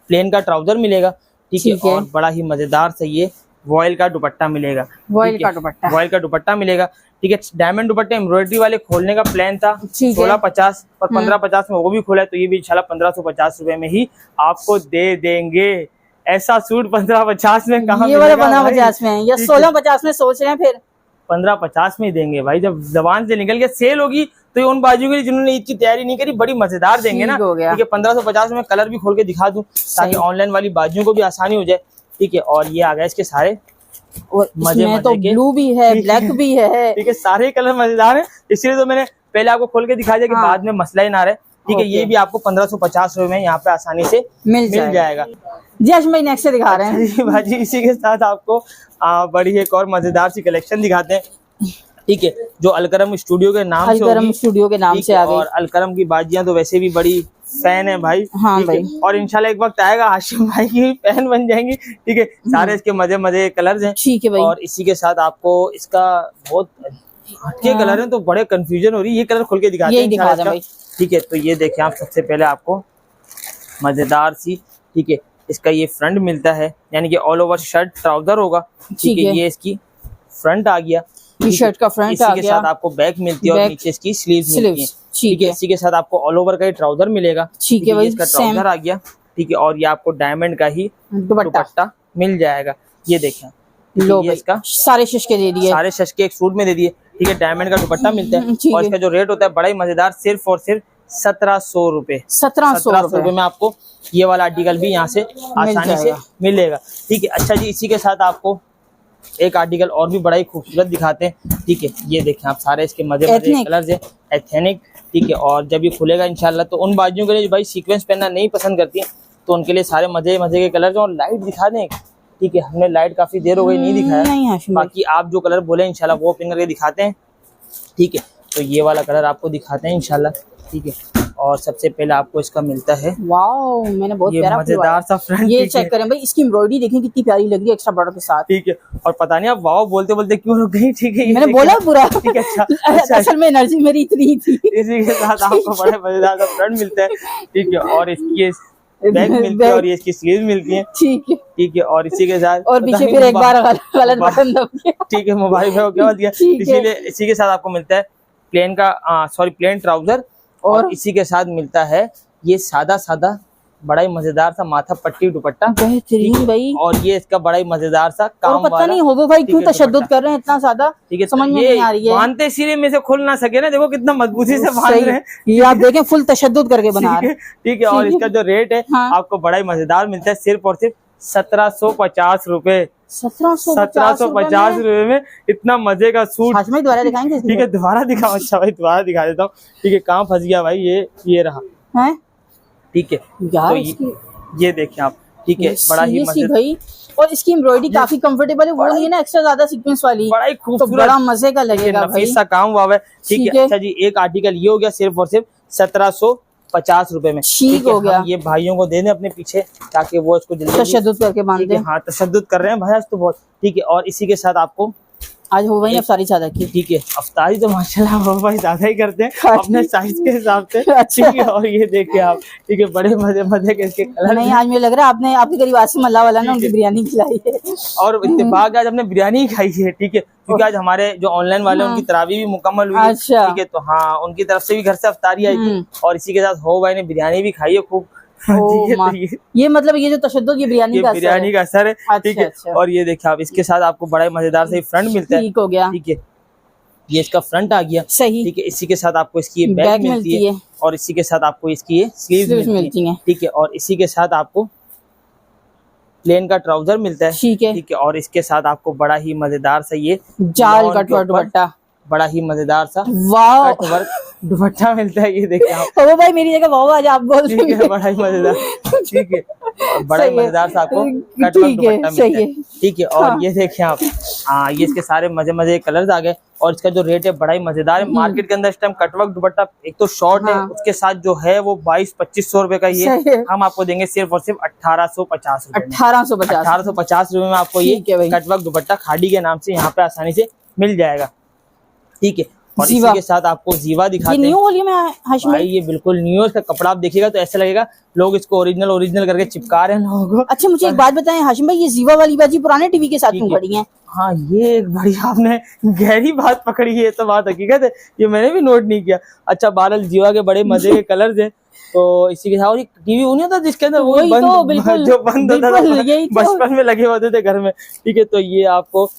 प्लेन का ट्राउजर मिलेगा, ठीक है। और बड़ा ही मजेदार से ये वॉयल का दुपट्टा मिलेगा, वॉयल का दुपट्टा मिलेगा, ठीक है। डायमंड दुपट्टे एम्ब्रॉयडरी वाले खोलने का प्लान था 1650 और 1550 में वो भी खोला है, तो ये भी इंशाल्लाह 1550 रुपए में ही आपको दे देंगे। ऐसा सूट 1550 में कहाँ, ये वाला 1550 में या 1650 में सोच रहे हैं, फिर 1550 में ही देंगे भाई। जब जबान से निकल के सेल होगी तो ये उन बाजू के लिए जिन्होंने ईद की तैयारी नहीं करी, बड़ी मजेदार देंगे ना, ठीक है। 1550 में कलर भी खोल के दिखा दूं, ताकि ऑनलाइन वाली बाजुओं को भी आसानी हो जाए, ठीक है। और ये आ गया इसके सारे, और मजे तो ब्लू भी है, ब्लैक भी है, ठीक है। सारे कलर मजेदार है, इसलिए तो मैंने पहले आपको खोल के दिखा दिया कि बाद में मसला ही ना रहे, ठीक है। ये भी आपको 1550 रुपए में यहाँ पे आसानी से मिल जाएगा। जी हाशिम भाई, नेक्स्ट दिखा रहे हैं भाजी। इसी के साथ आपको बड़ी एक और मजेदार सी कलेक्शन दिखाते हैं, ठीक है। जो अलकरम स्टूडियो के नाम से आ गई, और अलकरम की बाजियां तो वैसे भी बड़ी फैन है भाई, हाँ भाई। और इंशाल्लाह एक वक्त आएगा हाशिम भाई की फैन बन जाएंगी, ठीक है। सारे इसके मजे मजे कलर्स हैं, ठीक है भाई। और इसी के साथ आपको इसका बहुत हटके कलर है, तो बड़े कंफ्यूजन हो रही है। ये कलर खोल के दिखाते हैं, ठीक है। तो ये देखें आप, सबसे पहले आपको मजेदार सी, ठीक है, इसका ये फ्रंट मिलता है, यानी कि ऑल ओवर शर्ट ट्राउजर होगा, ठीक है। ये इसकी फ्रंट आ गया, टी शर्ट का फ्रंट आ गया। इसी के साथ आपको बैक मिलती है और नीचे इसकी स्लीव्स मिलती है, ठीक है। इसी के साथ आपको ऑल ओवर का ही ट्राउजर मिलेगा, ठीक है। इसका ट्राउजर आ गया, ठीक है। और ये आपको डायमंड का ही दुपट्टा मिल जाएगा, ये देखें। लो ये इसका सारे शशके दे दिए, सारे शशके एक सूट में दे दिए, ठीक है। डायमंड का दुपट्टा मिलता है, और इसका जो रेट होता है बड़ा ही मजेदार, सिर्फ और सिर्फ 1700 रुपए, 1700 रुपए में आपको ये वाला आर्टिकल भी यहाँ से आसानी से मिलेगा, ठीक है। अच्छा जी, इसी के साथ आपको एक आर्टिकल और भी बड़ा ही खूबसूरत दिखाते हैं, ठीक है। ये देखें आप, सारे इसके मजे मजे कलर्स है, एथेनिक, ठीक है। और जब ये खुलेगा इंशाल्लाह, तो उन बाजुओं के लिए जो भाई सीक्वेंस पहनना नहीं पसंद करती है, तो उनके लिए सारे मजे मजे के कलर। और लाइट दिखा दें, ठीक है। हमने लाइट काफी देर हो गई नहीं दिखाया, बाकी आप जो कलर बोले इंशाल्लाह वो ओपन करके दिखाते हैं, ठीक है। तो ये वाला कलर आपको दिखाते हैं इंशाल्लाह, ठीक है। और सबसे पहले आपको इसका मिलता है, वाओ मैंने बहुत प्यारा मजेदार सा फ्रंट। ये चेक करें भाई, इसकी एम्ब्रॉयडरी देखें कितनी प्यारी लग रही है एक्स्ट्रा बॉर्डर के साथ, ठीक है। और पता नहीं आप वाओ बोलते बोलते क्यों रुक गई, ठीक है। मैंने बोला पूरा, ठीक है। अच्छा, असल में एनर्जी मेरी इतनी ही थी। इसी के साथ आपको बड़ा मजेदार सा फ्रंट मिलता है, ठीक है। और इसकी बैक मिलती है और ये इसकी स्लीव मिलती है, ठीक है। और इसी के साथ और पीछे फिर एक बार गलत बटन दब गया, ठीक है। मोबाइल में क्या बच गया, इसीलिए इसी के साथ आपको मिलता है प्लेन ट्राउजर। और इसी के साथ मिलता है ये सादा सादा बड़ा ही मजेदार सा माथा पट्टी दुपट्टा, बेहतरीन भाई। और ये इसका बड़ा ही मजेदार सा काम वाला। पता नहीं हो भाई क्यों तशद्दुद कर रहे हैं इतना ज्यादा, ठीक है। समझ में नहीं आ रही है। बांधते सिरे में से खुल ना सके ना, देखो कितना मजबूती से बांध रहे हैं, ये आप देखें फुल तशद्दुद करके बना रहे हैं, ठीक है। और इसका जो रेट है आपको बड़ा ही मजेदार मिलता है, सिर्फ और सिर्फ 1750 रुपए। 1750 रुपए में इतना मजे का सूट। दोबारा दिखाएंगे, ठीक है दोबारा दिखाओ। अच्छा भाई दोबारा दिखा देता हूँ, ठीक है। कहाँ फंस गया भाई, ये रहा है, ठीक है। तो ये देखिए आप, ठीक है। बड़ा ही मजे भाई, और इसकी एम्ब्रॉयडरी काफी कंफर्टेबल है, वो नहीं है ना एक्स्ट्रा ज्यादा सीक्वेंस वाली, बड़ा ही खूबसूरत, तो बड़ा मजे का लगेगा भाई, सा काम हुआ है, ठीक है। अच्छा जी, एक आर्टिकल ये हो गया सिर्फ और सिर्फ 1750 रुपए में, ठीक हो गया। ये भाइयों को दे दें अपने पीछे ताकि वो इसको जल्दी तशद्दुद करके बांध दें। हाँ तशद्दुद कर रहे हैं भाई आज तो बहुत, ठीक है। और इसी के साथ आपको आज हो गई अफ्तारी ज्यादा की, ठीक है। अफ्तारी तो माशाल्लाह हो भाई ज्यादा ही करते हैं अपने साइज के हिसाब से, ठीक है। और ये देखिए आप, ठीक है, बड़े मजे के इसके कलर। नहीं आज मुझे लग रहा है आपने आपके करीब आसिम अल्लाह वाला ना उनकी बिरयानी खिलाई है, और इत्तेफाक आज हमने बिरयानी खाई है, ठीक है। क्योंकि आज हमारे जो ऑनलाइन वाले उनकी तरावी भी मुकम्मल हुई है, ठीक है। तो हाँ उनकी तरफ से भी घर से अफ्तारी आई थी, और इसी के साथ हो भाई ने बिरयानी भी खाई है खूब। ये मतलब ये जो तशद्दुद ये बिरयानी का असर है, ठीक है। और ये देखिए आप, इसके साथ आपको बड़ा मजेदार से फ्रंट मिलता है, ठीक हो गया, ठीक है। ये इसका फ्रंट आ गया, सही, ठीक है। इसी के साथ आपको इसकी बैक मिलती है, और इसी के साथ आपको इसकी ये स्लीव्स मिलती है, ठीक है। और इसी के साथ आपको प्लेन का ट्राउजर मिलता है, ठीक है। और इसके साथ आपको बड़ा ही मजेदार सा ये जाल का दुपट्टा, बड़ा ही मजेदार सा वाव वर्क दुपट्टा मिलता है, ये देखिए आप। ओ भाई मेरी जगह वाव आज आप बोल रहे हैं, बड़ा ही मजेदार, ठीक है। बड़ा ही मजेदार सा आपको कट वर्क दुपट्टा मिलता है, ठीक है। और ये देखिए आप, ये इसके सारे मजे कलर्स आ गए। और इसका जो रेट है बड़ा ही मजेदार है। मार्केट के अंदर इस टाइम कटवर्क दुपट्टा एक तो शॉर्ट है, उसके साथ जो है वो 2200-2500 रुपए का ही है। हम आपको देंगे सिर्फ और सिर्फ 1850 रुपए, 1850 रुपए में आपको ये कटवर्क दुपट्टा खादी के नाम से यहाँ पे आसानी से मिल जाएगा, ठीक है। और इसी के साथ आपको जीवा दिखाते हैं, भाई ये बिल्कुल न्यू है। इसका कपड़ा आप देखिएगा तो ऐसा लगेगा लोग इसको ओरिजिनल करके चिपका रहे हैं लोगों को। अच्छा मुझे एक बात बताएं हाशिम भाई, ये जीवा वाली बाजी पुराने टीवी के साथ क्यों खड़ी है? हाँ ये एक बड़ी आपने गहरी बात पकड़ी है, तो बात हकीकत है, ये मैंने भी नोट नहीं किया। अच्छा बहरहाल जीवा के बड़े मजे के कलर्स हैं, तो इसी के साथ टीवी वो नहीं होता जिसके अंदर वो जो बंद होता था बचपन में लगे होते थे घर में, ठीक है। तो ये आपको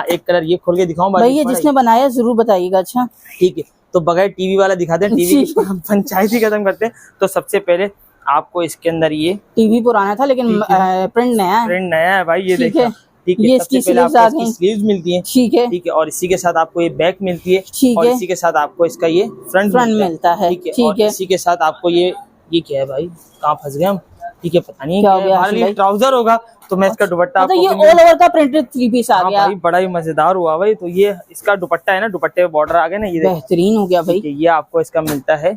एक कलर ये खोल के दिखाऊं भाई, ये जिसने बनाया जरूर बताइएगा, अच्छा ठीक है। तो बगैर टीवी वाला दिखाते हैं, टीवी की पंचायत ही खत्म करते हैं। तो सबसे पहले आपको इसके अंदर ये टीवी पुराना था लेकिन प्रिंट नया है भाई, ये देखिए, ठीक है। सबसे पहले आपको इसकी स्लीव्स मिलती हैं, ठीक है। और इसी के साथ आपको ये बैक मिलती है, और इसी के साथ आपको इसका ये फ्रंट मिलता है, ठीक है। और इसी के साथ आपको ये क्या है भाई, कहाँ फंस गए हम, ठीक है। पता नहीं हमारे लिए ट्राउजर होगा, तो मैं इसका दुपट्टा आपको ये ऑल ओवर का प्रिंटेड थ्री पीस आ गया भाई, बड़ा ही मजेदार हुआ भाई। तो ये इसका दुपट्टा है ना, दुपट्टे पे बॉर्डर आ गए ना, ये बेहतरीन हो गया भाई। ये आपको इसका मिलता है,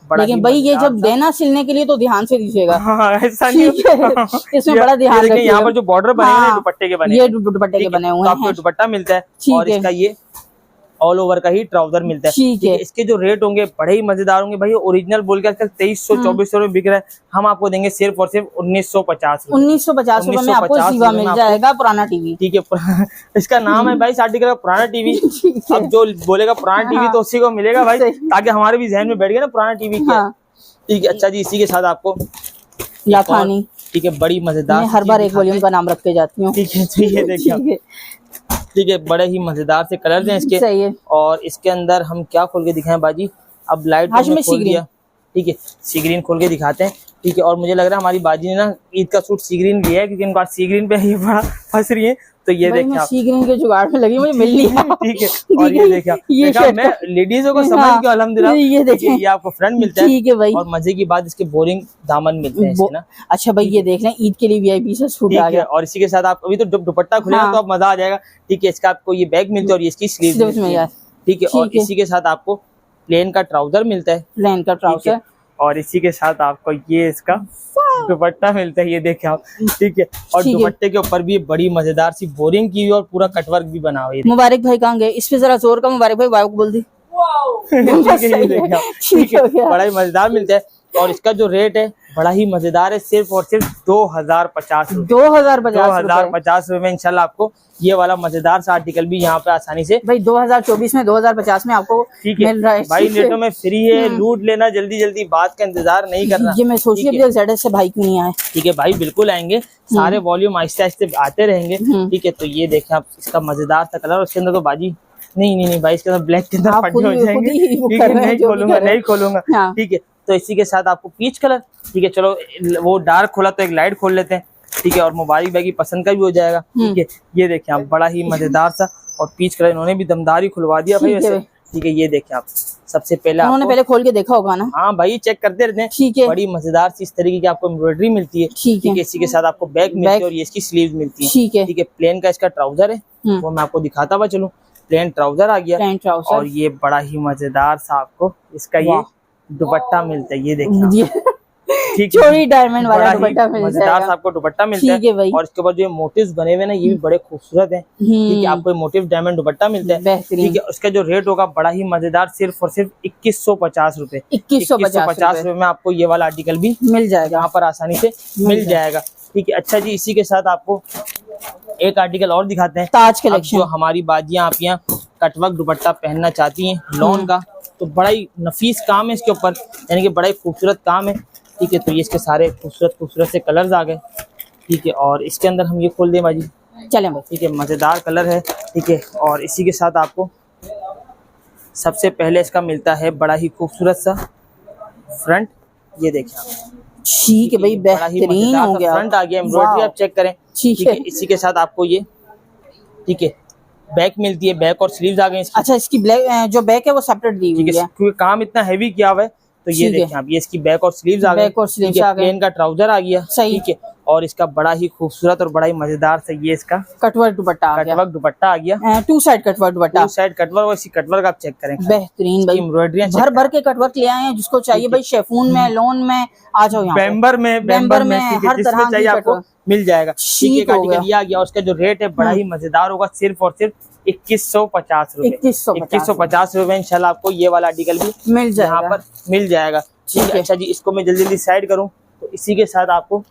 लेकिन भाई ये जब देना सिलने के लिए तो ध्यान से दीजिएगा, ऐसा नहीं इसमें बड़ा ध्यान रखिएगा। यहाँ पर जो बॉर्डर बने हैं दुपट्टे के बने, ये दुपट्टे के बने हुए हैं, आपको दुपट्टा मिलता है, और इसका ये ऑल ओवर का ही ट्राउजर मिलता है, ठीक है। इसके जो रेट होंगे बड़े ही मजेदार होंगे भाई। ओरिजिनल बोल के आजकल 2300-2400 में बिक रहा है, हम आपको देंगे सिर्फ और सिर्फ 1950 रुपए में आपको जीवा मिल जाएगा पुराना टीवी, ठीक है। इसका नाम है भाई आर्टिकल का पुराना टीवी। अब जो बोलेगा पुराना टीवी तो उसी को मिलेगा भाई, ताकि हमारे भी जहन में बैठ गया ना पुराना टीवी क्या, ठीक है। अच्छा जी, इसी के साथ आपको लाखानी, ठीक है, बड़ी मजेदार, हर बार एक वॉल्यूम का नाम रख के जाती हूँ, ठीक है। ये देखिए, ठीक है, बड़े ही मजेदार से कलर्स हैं इसके, सही है। और इसके अंदर हम क्या खोल के दिखाएं बाजी, अब लाइट खोल दिया, ठीक है, सी ग्रीन खोल के दिखाते हैं, ठीक है। और मुझे लग रहा है हमारी बाजी ने ना ईद का सूट सी ग्रीन लिया है, क्योंकि इनका सी ग्रीन पे ये बड़ा फंस रही है। तो ये देखिए आप, सी ग्रीन के जुगाड़ में लगी, मुझे मिल नहीं है, ठीक है। और ये देखिए, मैं लेडीजों को समझ के अल्हम्दुलिल्लाह, ये देखिए, ये आपको फ्रंट मिलता है, ठीक है भाई। और मजे की बात, इसके बोरिंग दामन मिलते हैं ना। अच्छा भाई, ये देख लें, ईद के लिए वीआईपी से सूट आ गया। और इसी के साथ आप अभी तो दुपट्टा खुलेगा तो अब मजा आ जाएगा, ठीक है। इसका आपको ये बैग मिलता है, और ये इसकी स्लीव्स मिलती है, ठीक है। और इसी के साथ आपको प्लेन का ट्राउजर मिलता है, प्लेन का ट्राउजर, और इसी के साथ आपको ये इसका दुपट्टा मिलता है, ये देखें आप, ठीक है। और दुपट्टे के ऊपर भी बड़ी मजेदार सी बोरिंग की हुई और पूरा कटवर्क भी बना हुआ है। मुबारक भाई कहाँ गए? इस पे जरा जोर का मुबारक भाई को बोल दी। ठीक है, बड़ा ही मजेदार मिलता है। और इसका जो रेट है बड़ा ही मजेदार है, सिर्फ और सिर्फ 2050 रुपए, 2050 रुपए में इंशाल्लाह आपको ये वाला मजेदार सा आर्टिकल भी यहाँ पे आसानी से भाई 2024 में 2050 में आपको मिल रहा है। भाई नेटों में फ्री है, लूट लेना, जल्दी जल्दी बात का इंतजार नहीं करना। ये मैं सोची अभी ZS से भाई क्यों नहीं आए। ठीक है भाई, बिल्कुल आएंगे, सारे वॉल्यूम आहिस्ते आहिस्ते आते रहेंगे। ठीक है, तो ये देखें आप, इसका मजेदार सा कलर, उसके अंदर तो बाजी नहीं भाई, इसके अंदर ब्लैक के अंदर फटे हो जाएंगे। ठीक है, नहीं खोलूंगा। ठीक है, तो इसी के साथ आपको पीच कलर, ठीक है, चलो वो डार्क खोला तो एक लाइट खोल लेते हैं। ठीक है, और मुबारक भाई की पसंद का भी हो जाएगा। ठीक है, ये देखें आप, बड़ा ही मजेदार सा, और पीच कलर इन्होंने भी दमदार ही खुलवा दिया भाई वैसे। ठीक है, ये देखें आप, सबसे पहले उन्होंने पहले खोल के देखा होगा ना। हाँ भाई, चेक करते रहते हैं। ठीक है, बड़ी मजेदार सी इस तरीके की आपको एम्ब्रॉयडरी मिलती है। ठीक है, इसी के साथ आपको बैक मिलती है और ये इसकी स्लीव मिलती है। ठीक है, प्लेन का इसका ट्राउजर है, वो मैं आपको दिखाता हुआ चलूं। प्लेन ट्राउजर आ गया, और ये बड़ा ही मजेदार सा आपको इसका ये दुपट्टा मिलता है, ये देखिए, ठीक, चोरी डायमंड वाला दुपट्टा मजेदार सा आपको दुपट्टा मिलता है। और इसके ऊपर जो मोटिव्स बने हुए ना, ये भी बड़े खूबसूरत हैं। ठीक है, आपको मोटिव डायमंड दुपट्टा मिलता है। ठीक है, उसका जो रेट होगा बड़ा ही मजेदार, सिर्फ और सिर्फ 2150 रुपए, 2150 रुपए में आपको ये वाला आर्टिकल भी मिल जाएगा, यहाँ पर आसानी से मिल जाएगा। ठीक है, अच्छा जी, इसी के साथ आपको एक आर्टिकल और दिखाते हैं, ताज कलेक्शन। जो हमारी बाजियां आप यहाँ कटवर्क दुपट्टा पहनना चाहती हैं लॉन का, तो बड़ा ही नफीस काम है इसके ऊपर, यानी कि बड़ा ही खूबसूरत काम है। ठीक है, तो ये इसके सारे खूबसूरत से कलर्स आ गए। ठीक है, और इसके अंदर हम ये खोल दें बाजी, चलें भाई। ठीक है, मजेदार कलर है। ठीक है, और इसी के साथ आपको सबसे पहले इसका मिलता है बड़ा ही खूबसूरत सा फ्रंट, ये देखिए आप। ठीक है भाई, बेहतरीन हो गया, फ्रंट आ गया, एम्ब्रॉयडरी आप चेक करें। ठीक है, इसी के साथ आपको ये, ठीक है, बैक मिलती है, बैक और स्लीव्स आ गए। अच्छा, इसकी ब्लैक जो बैक है वो सेपरेट दी हुई है, क्योंकि काम इतना हैवी किया हुआ है। तो ये देखें आप, ये इसकी बैक और स्लीव्स आ गए, प्लेन का ट्राउजर आ गया। सही। ठीक है, और इसका बड़ा ही खूबसूरत और बड़ा ही मजेदार सा ये इसका कटवर्क दुपट्टा आ गया, 2 साइड कटवर्क दुपट्टा, 2 साइड कटवर्क। और इसी कटवर्क आप चेक करें, बेहतरीन भाई, एम्ब्रॉयडरी भर के कटवर्क ले आए हैं, जिसको चाहिए भाई, शेफून में, लॉन में, आ जाओ यहाँ, बेम्बर में, हर तरह चाहिए आपको मिल जाएगा। ठीक है, ये आ गया, और उसका जो रेट है बड़ा ही मजेदार होगा, सिर्फ और सिर्फ 2150 रुपए, 2150 रुपए में इंशाल्लाह आपको ये वाला आर्टिकल भी मिल जाएगा, यहाँ पर मिल जाएगा। ठीक है, अच्छा जी, इसको मैं जल्दी जल्दी साइड करूँ, तो इसी के साथ आपको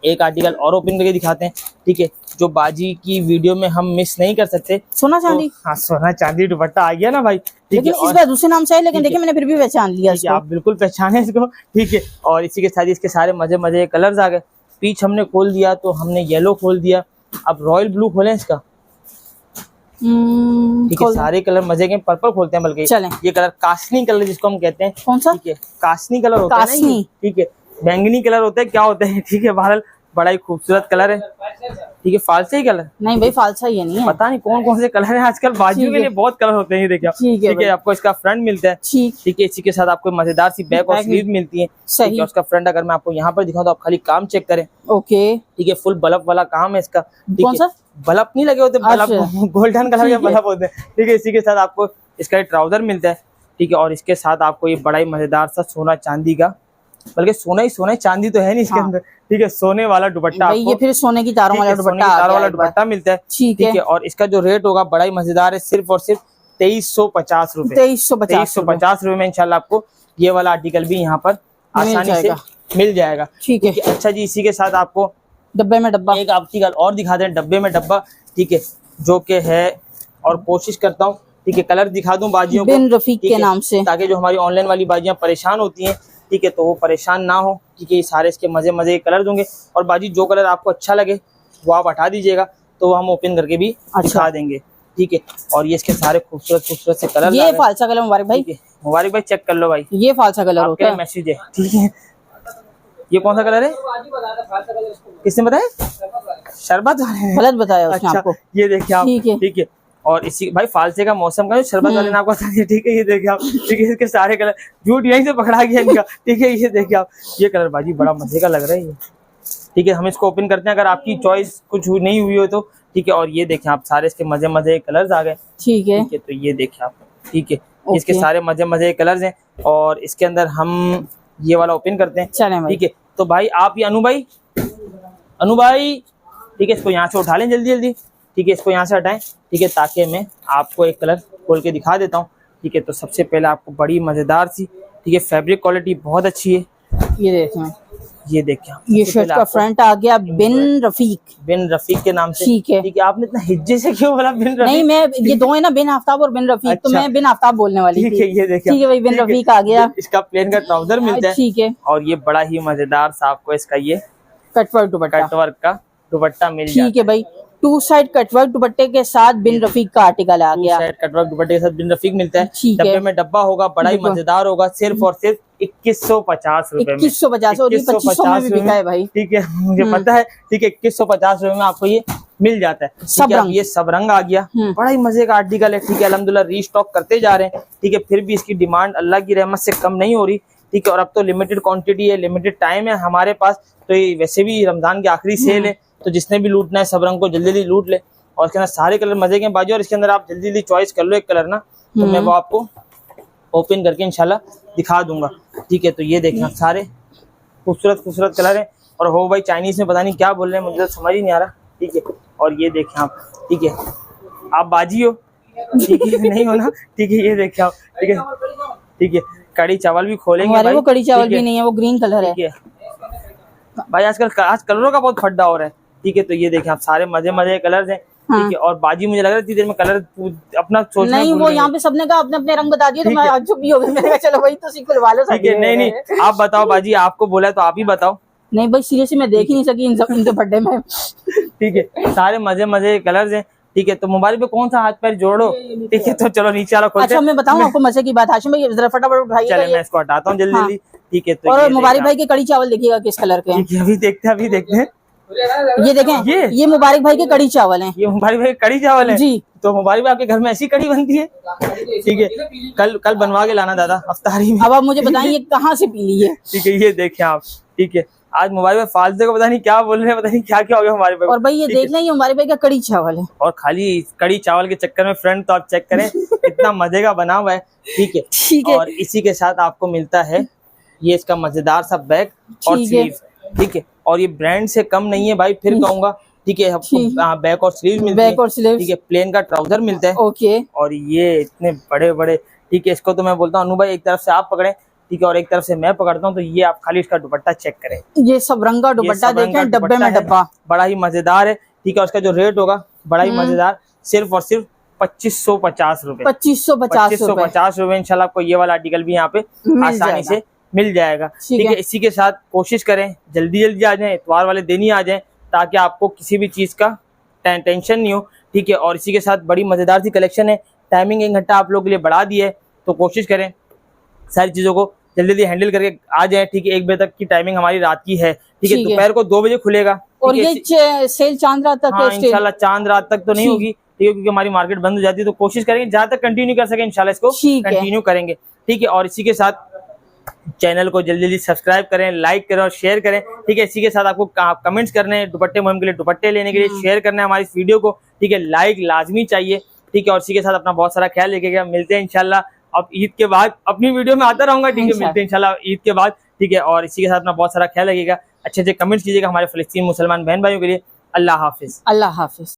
एक आर्टिकल और ओपन करके दिखाते हैं। ठीक है, जो बाजी की वीडियो में हम मिस नहीं कर सकते, सोना चांदी। हाँ, सोना चांदी दुपट्टा आ गया ना भाई। ठीक है, इस बार दूसरे नाम से है, लेकिन देखिए मैंने फिर भी पहचान लिया, आप बिल्कुल पहचाने इसको। ठीक है, और इसी के साथ इसके सारे मजे मजे कलर्स आ गए। पीच हमने खोल दिया, तो हमने येलो खोल दिया, अब रॉयल ब्लू खोलें इसका। ठीक है, सारे कलर मजे के। पर्पल खोलते हैं, बल्कि ये कलर कास्नी कलर जिसको हम कहते हैं। कौन सा? ठीक है, कास्नी कलर होता है ना। ठीक है, बैंगनी कलर होता है, क्या होता है? ठीक है, बहरहाल बड़ा ही खूबसूरत कलर है। ठीक है, फालसा ही कलर नहीं भाई, फालसा ही नहीं है, पता नहीं कौन कौन से कलर है आजकल बाजियों के लिए, बहुत कलर होते हैं। देखिए, ठीक है, आपको इसका फ्रंट मिलता है। ठीक है, इसी के साथ आपको मजेदार सी बैक और स्लीव मिलती है। सही। उसका फ्रंट अगर मैं आपको यहाँ पर दिखाऊं, तो आप खाली काम चेक करें। ओके, ठीक है, फुल बल्ब वाला काम है इसका। कौन सा बल्ब नहीं लगे होते, बल्ब गोल्डन कलर के बल्ब होते हैं। ठीक है, इसी के साथ आपको इसका ट्राउजर मिलता है। ठीक है, और इसके साथ आपको ये बड़ा ही मजेदार सा सोना चांदी का, बल्कि सोना ही चांदी तो है नहीं इसके अंदर। ठीक है, सोने वाला दुपट्टा, ये फिर सोने की तारों वाला दुपट्टा मिलता है। ठीक है, और इसका जो रेट होगा बड़ा ही मजेदार है, सिर्फ और सिर्फ 2350 रुपए, 2350 रुपए में इंशाल्लाह आपको ये वाला आर्टिकल भी यहाँ पर आसानी से मिल जाएगा। ठीक है, अच्छा जी, इसी के साथ आपको डब्बे में डब्बा एक आर्टिकल और दिखा दें, डब्बे में डब्बा। ठीक है, जो कि है, और कोशिश करता हूँ, ठीक है, कलर दिखा दूं बाजियों को, बिन रफीक के नाम से, ताकि जो हमारी ऑनलाइन वाली बाजियां परेशान होती हैं, ठीक है, तो वो परेशान ना हो। ठीक है, ये सारे इसके मजे मजे कलर दूंगे, और बाजी जो कलर आपको अच्छा लगे वो आप हटा दीजिएगा, तो हम ओपन करके भी दिखा देंगे। ठीक है, और ये इसके सारे खूबसूरत से कलर, ये फालसा कलर। मुबारक भाई चेक कर लो भाई, ये फालसा कलर होता है, मैसेज है। ठीक है, ये कौन सा कलर है? किसने बताया? शरबत वाले गलत बताया उसने आपको। ये देखिए आप। ठीक है, और इसी भाई फालसे का मौसम का शरबत वाले ने आपको बता दिया। ठीक है, ये देखिए आप। ठीक है, इसके सारे कलर, झूठ यहीं से पकड़ा गया इनका। ठीक है, ये देखिए आप, ये कलर बाजी बड़ा मजे का लग रहा है ये। ठीक है, हम इसको ओपन करते हैं, अगर आपकी चॉइस कुछ नहीं हुई हो तो ठीक है। और ये देखें आप सारे इसके मजे मजे कलर्स आ गए। ठीक है। तो ये देखें आप, ठीक है, इसके सारे मजे मजे कलर्स हैं। और इसके अंदर हम ये वाला ओपन करते हैं, ठीक है। तो भाई आप ये अनु भाई, ठीक है, इसको यहाँ से उठा लें जल्दी जल्दी, ठीक है, इसको यहाँ से हटाएं, ठीक है, ताकि मैं आपको एक कलर खोल के दिखा देता हूँ, ठीक है। तो सबसे पहले आपको बड़ी मजेदार सी, ठीक है, फैब्रिक क्वालिटी बहुत अच्छी है। ये देखें, ये शर्ट का फ्रंट आ गया बिन रफीक के नाम से, ठीक है। ठीक है। आपने इतना हिज्जे से क्यों बोला बिन रफीक? नहीं, मैं ये दो है ना, बिन आफ्ताब और बिन रफीक, तो मैं बिन आफ्ताब बोलने वाली थी। ठीक है, ये देखिए, ठीक है भाई, बिन रफीक आ गया। इसका प्लेन का ट्राउजर मिलता है, ठीक है। और ये बड़ा ही मजेदार सा आपको इसका ये कटवर्क का दुपट्टा मिल जाता है। ठीक है भाई, 2 साइड कटवर्क दुपट्टे के साथ बिन रफीक का आर्टिकल आ गया। 2 साइड कटवर्क दुपट्टे के साथ बिन रफीक मिलता है। ठीक है। डब्बे में डब्बा होगा, बड़ा ही मजेदार होगा, सिर्फ और सिर्फ 2150 रुपए में। 2150 और ये 2500 में भी बिका है भाई, ठीक है, मुझे पता है, ठीक है। 2150 रुपए में आपको ये मिल जाता है। सब रंग, ये सब रंग आ गया, बड़ा ही मजे का आर्टिकल है, ठीक है। अल्हम्दुलिल्लाह रीस्टॉक करते जा रहे हैं, ठीक है। फिर भी इसकी डिमांड अल्लाह की रहमत से कम नहीं हो रही, ठीक है। और अब तो लिमिटेड क्वांटिटी है, लिमिटेड टाइम है हमारे पास, तो ये वैसे भी रमजान की आखिरी सेल है, तो जिसने भी लूटना है सब रंग को जल्दी जल्दी लूट ले। और इसके अंदर सारे कलर मजे के बाजू, और इसके अंदर आप जल्दी जल्दी चॉइस कर लो एक कलर ना, तो मैं वो आपको ओपन करके इंशाल्लाह दिखा दूंगा, ठीक है। तो ये देखें सारे खूबसूरत कलर है। और हो भाई चाइनीज में पता नहीं क्या बोल रहे हैं, मुझे तो समझ ही नहीं आ रहा, ठीक है। और ये देखें आप, ठीक है, आप बाजी हो, ठीक है, नहीं हो ना, ठीक है। ये देखें आप, ठीक है, ठीक है। कड़ी चावल भी खोलेंगे भाई, वो कड़ी चावल भी नहीं है, वो ग्रीन कलर है भाई। आज कलरों का बहुत फड्डा हो रहा है, ठीक है। तो ये देखें आप सारे मजे कलर्स हैं, ठीक है। और बाजी मुझे लग रहा है इतनी देर में कलर अपना सोचना नहीं, वो यहाँ पे सबने कहा अपने अपने रंग बता दिए, तो मैं आज चुप भी हो गई, मैंने कहा चलो भाई तो खुलवा लो। ठीक है, नहीं आप बताओ बाजी, आपको बोला है तो आप ही बताओ। नहीं भाई, सीरियसली मैं देख ही नहीं सकी इनके बर्थडे में, ठीक है। सारे मजे कलर्स हैं, ठीक है। तो मोबाइल पे कौन सा हाथ पैर जोड़ो, ठीक है। तो चलो नीचे वाला खोलते हैं। अच्छा मैं बताऊं आपको मजे की बात, हाशिम भाई जरा फटाफट उठाइए। चले मैं इसको हटाता हूँ जल्दी जल्दी, ठीक है। तो और मुबारक भाई के कड़ी चावल देखिएगा किस कलर के हैं, अभी देखते हैं। ये देखें, ये मुबारक भाई के कड़ी चावल हैं। ये मुबारक भाई कड़ी चावल है जी। तो मुबारक भाई आपके घर में ऐसी कड़ी बनती है, ठीक है। कल बनवा के लाना दादा अफ्तारी में। अब आप मुझे बताइए कहाँ से पी ली है, ठीक है। ये देखें आप, ठीक है। आज मोबाइल में फालतू को पता नहीं क्या बोल रहे हैं, पता नहीं क्या क्या हो गया हमारे भाई। और भाई ये देख लें, ये हमारे भाई का कड़ी चावल है, और खाली कड़ी चावल के चक्कर में फ्रेंड तो आप चेक करें इतना मजे का बना हुआ है, ठीक है, ठीक है। और इसी के साथ आपको मिलता है ये इसका मजेदार सा बैग और स्लीव, ठीक है। और ये ब्रांड से कम नहीं है भाई, फिर कहूंगा, ठीक है। आपको बैक और स्लीव मिलती है, ठीक है। प्लेन का ट्राउजर मिलता है, ओके। और ये इतने बड़े, ठीक है। इसको तो मैं बोलता हूँ अनु भाई एक तरफ से आप पकड़े, ठीक है, और एक तरफ से मैं पकड़ता हूँ। तो ये आप खाली इसका दुपट्टा चेक करें, ये सब रंग का दुपट्टा देखें, डब्बे में डब्बा, बड़ा ही मजेदार है, ठीक है। और उसका जो रेट होगा बड़ा ही मजेदार, सिर्फ और सिर्फ 2550 रुपए, 2550 रुपए। इंशाल्लाह आपको ये वाला आर्टिकल भी यहाँ पे आसानी से मिल जाएगा, ठीक है। इसी के साथ कोशिश करें जल्दी आ जाएं, इतवार वाले दिन ही आ जाएं, ताकि आपको किसी भी चीज का टेंशन नहीं हो, ठीक है। और इसी के साथ बड़ी मजेदार सी कलेक्शन है, टाइमिंग 1 घंटा आप लोगों के लिए बढ़ा दी है, तो कोशिश करें सारी चीजों को जल्दी हैंडल करके आ जाए, ठीक है। 1 बजे तक की टाइमिंग हमारी रात की है, ठीक है। दोपहर को 2 बजे खुलेगा, और ये सेल चांद रात तक, हाँ, इंशाल्लाह चांद रात तक तो नहीं होगी, ठीक है, क्योंकि हमारी मार्केट बंद हो जाती है। तो कोशिश करेंगे जहां तक कंटिन्यू कर सके इंशाल्लाह इसको कंटिन्यू करेंगे, ठीक है। और इसी के साथ चैनल को जल्दी सब्सक्राइब करें, लाइक करें और शेयर करें, ठीक है। इसी के साथ आपको कमेंट्स करने हैं दुपट्टे मुहिम के लिए, दुपट्टे लेने के लिए शेयर करना है हमारी इस वीडियो को, ठीक है। लाइक लाजमी चाहिए, ठीक है। और इसी के साथ अपना बहुत सारा ख्याल रखिएगा। मिलते हैं इंशाल्लाह अब ईद के बाद, अपनी वीडियो में आता रहूंगा, ठीक है। मिलते हैं इंशाल्लाह ईद के बाद, ठीक है। और इसी के साथ अपना बहुत सारा ख्याल रखिएगा, अच्छे कमेंट्स कीजिएगा हमारे फलस्तीन मुसलमान बहन भाइयों के लिए। अल्लाह हाफिज।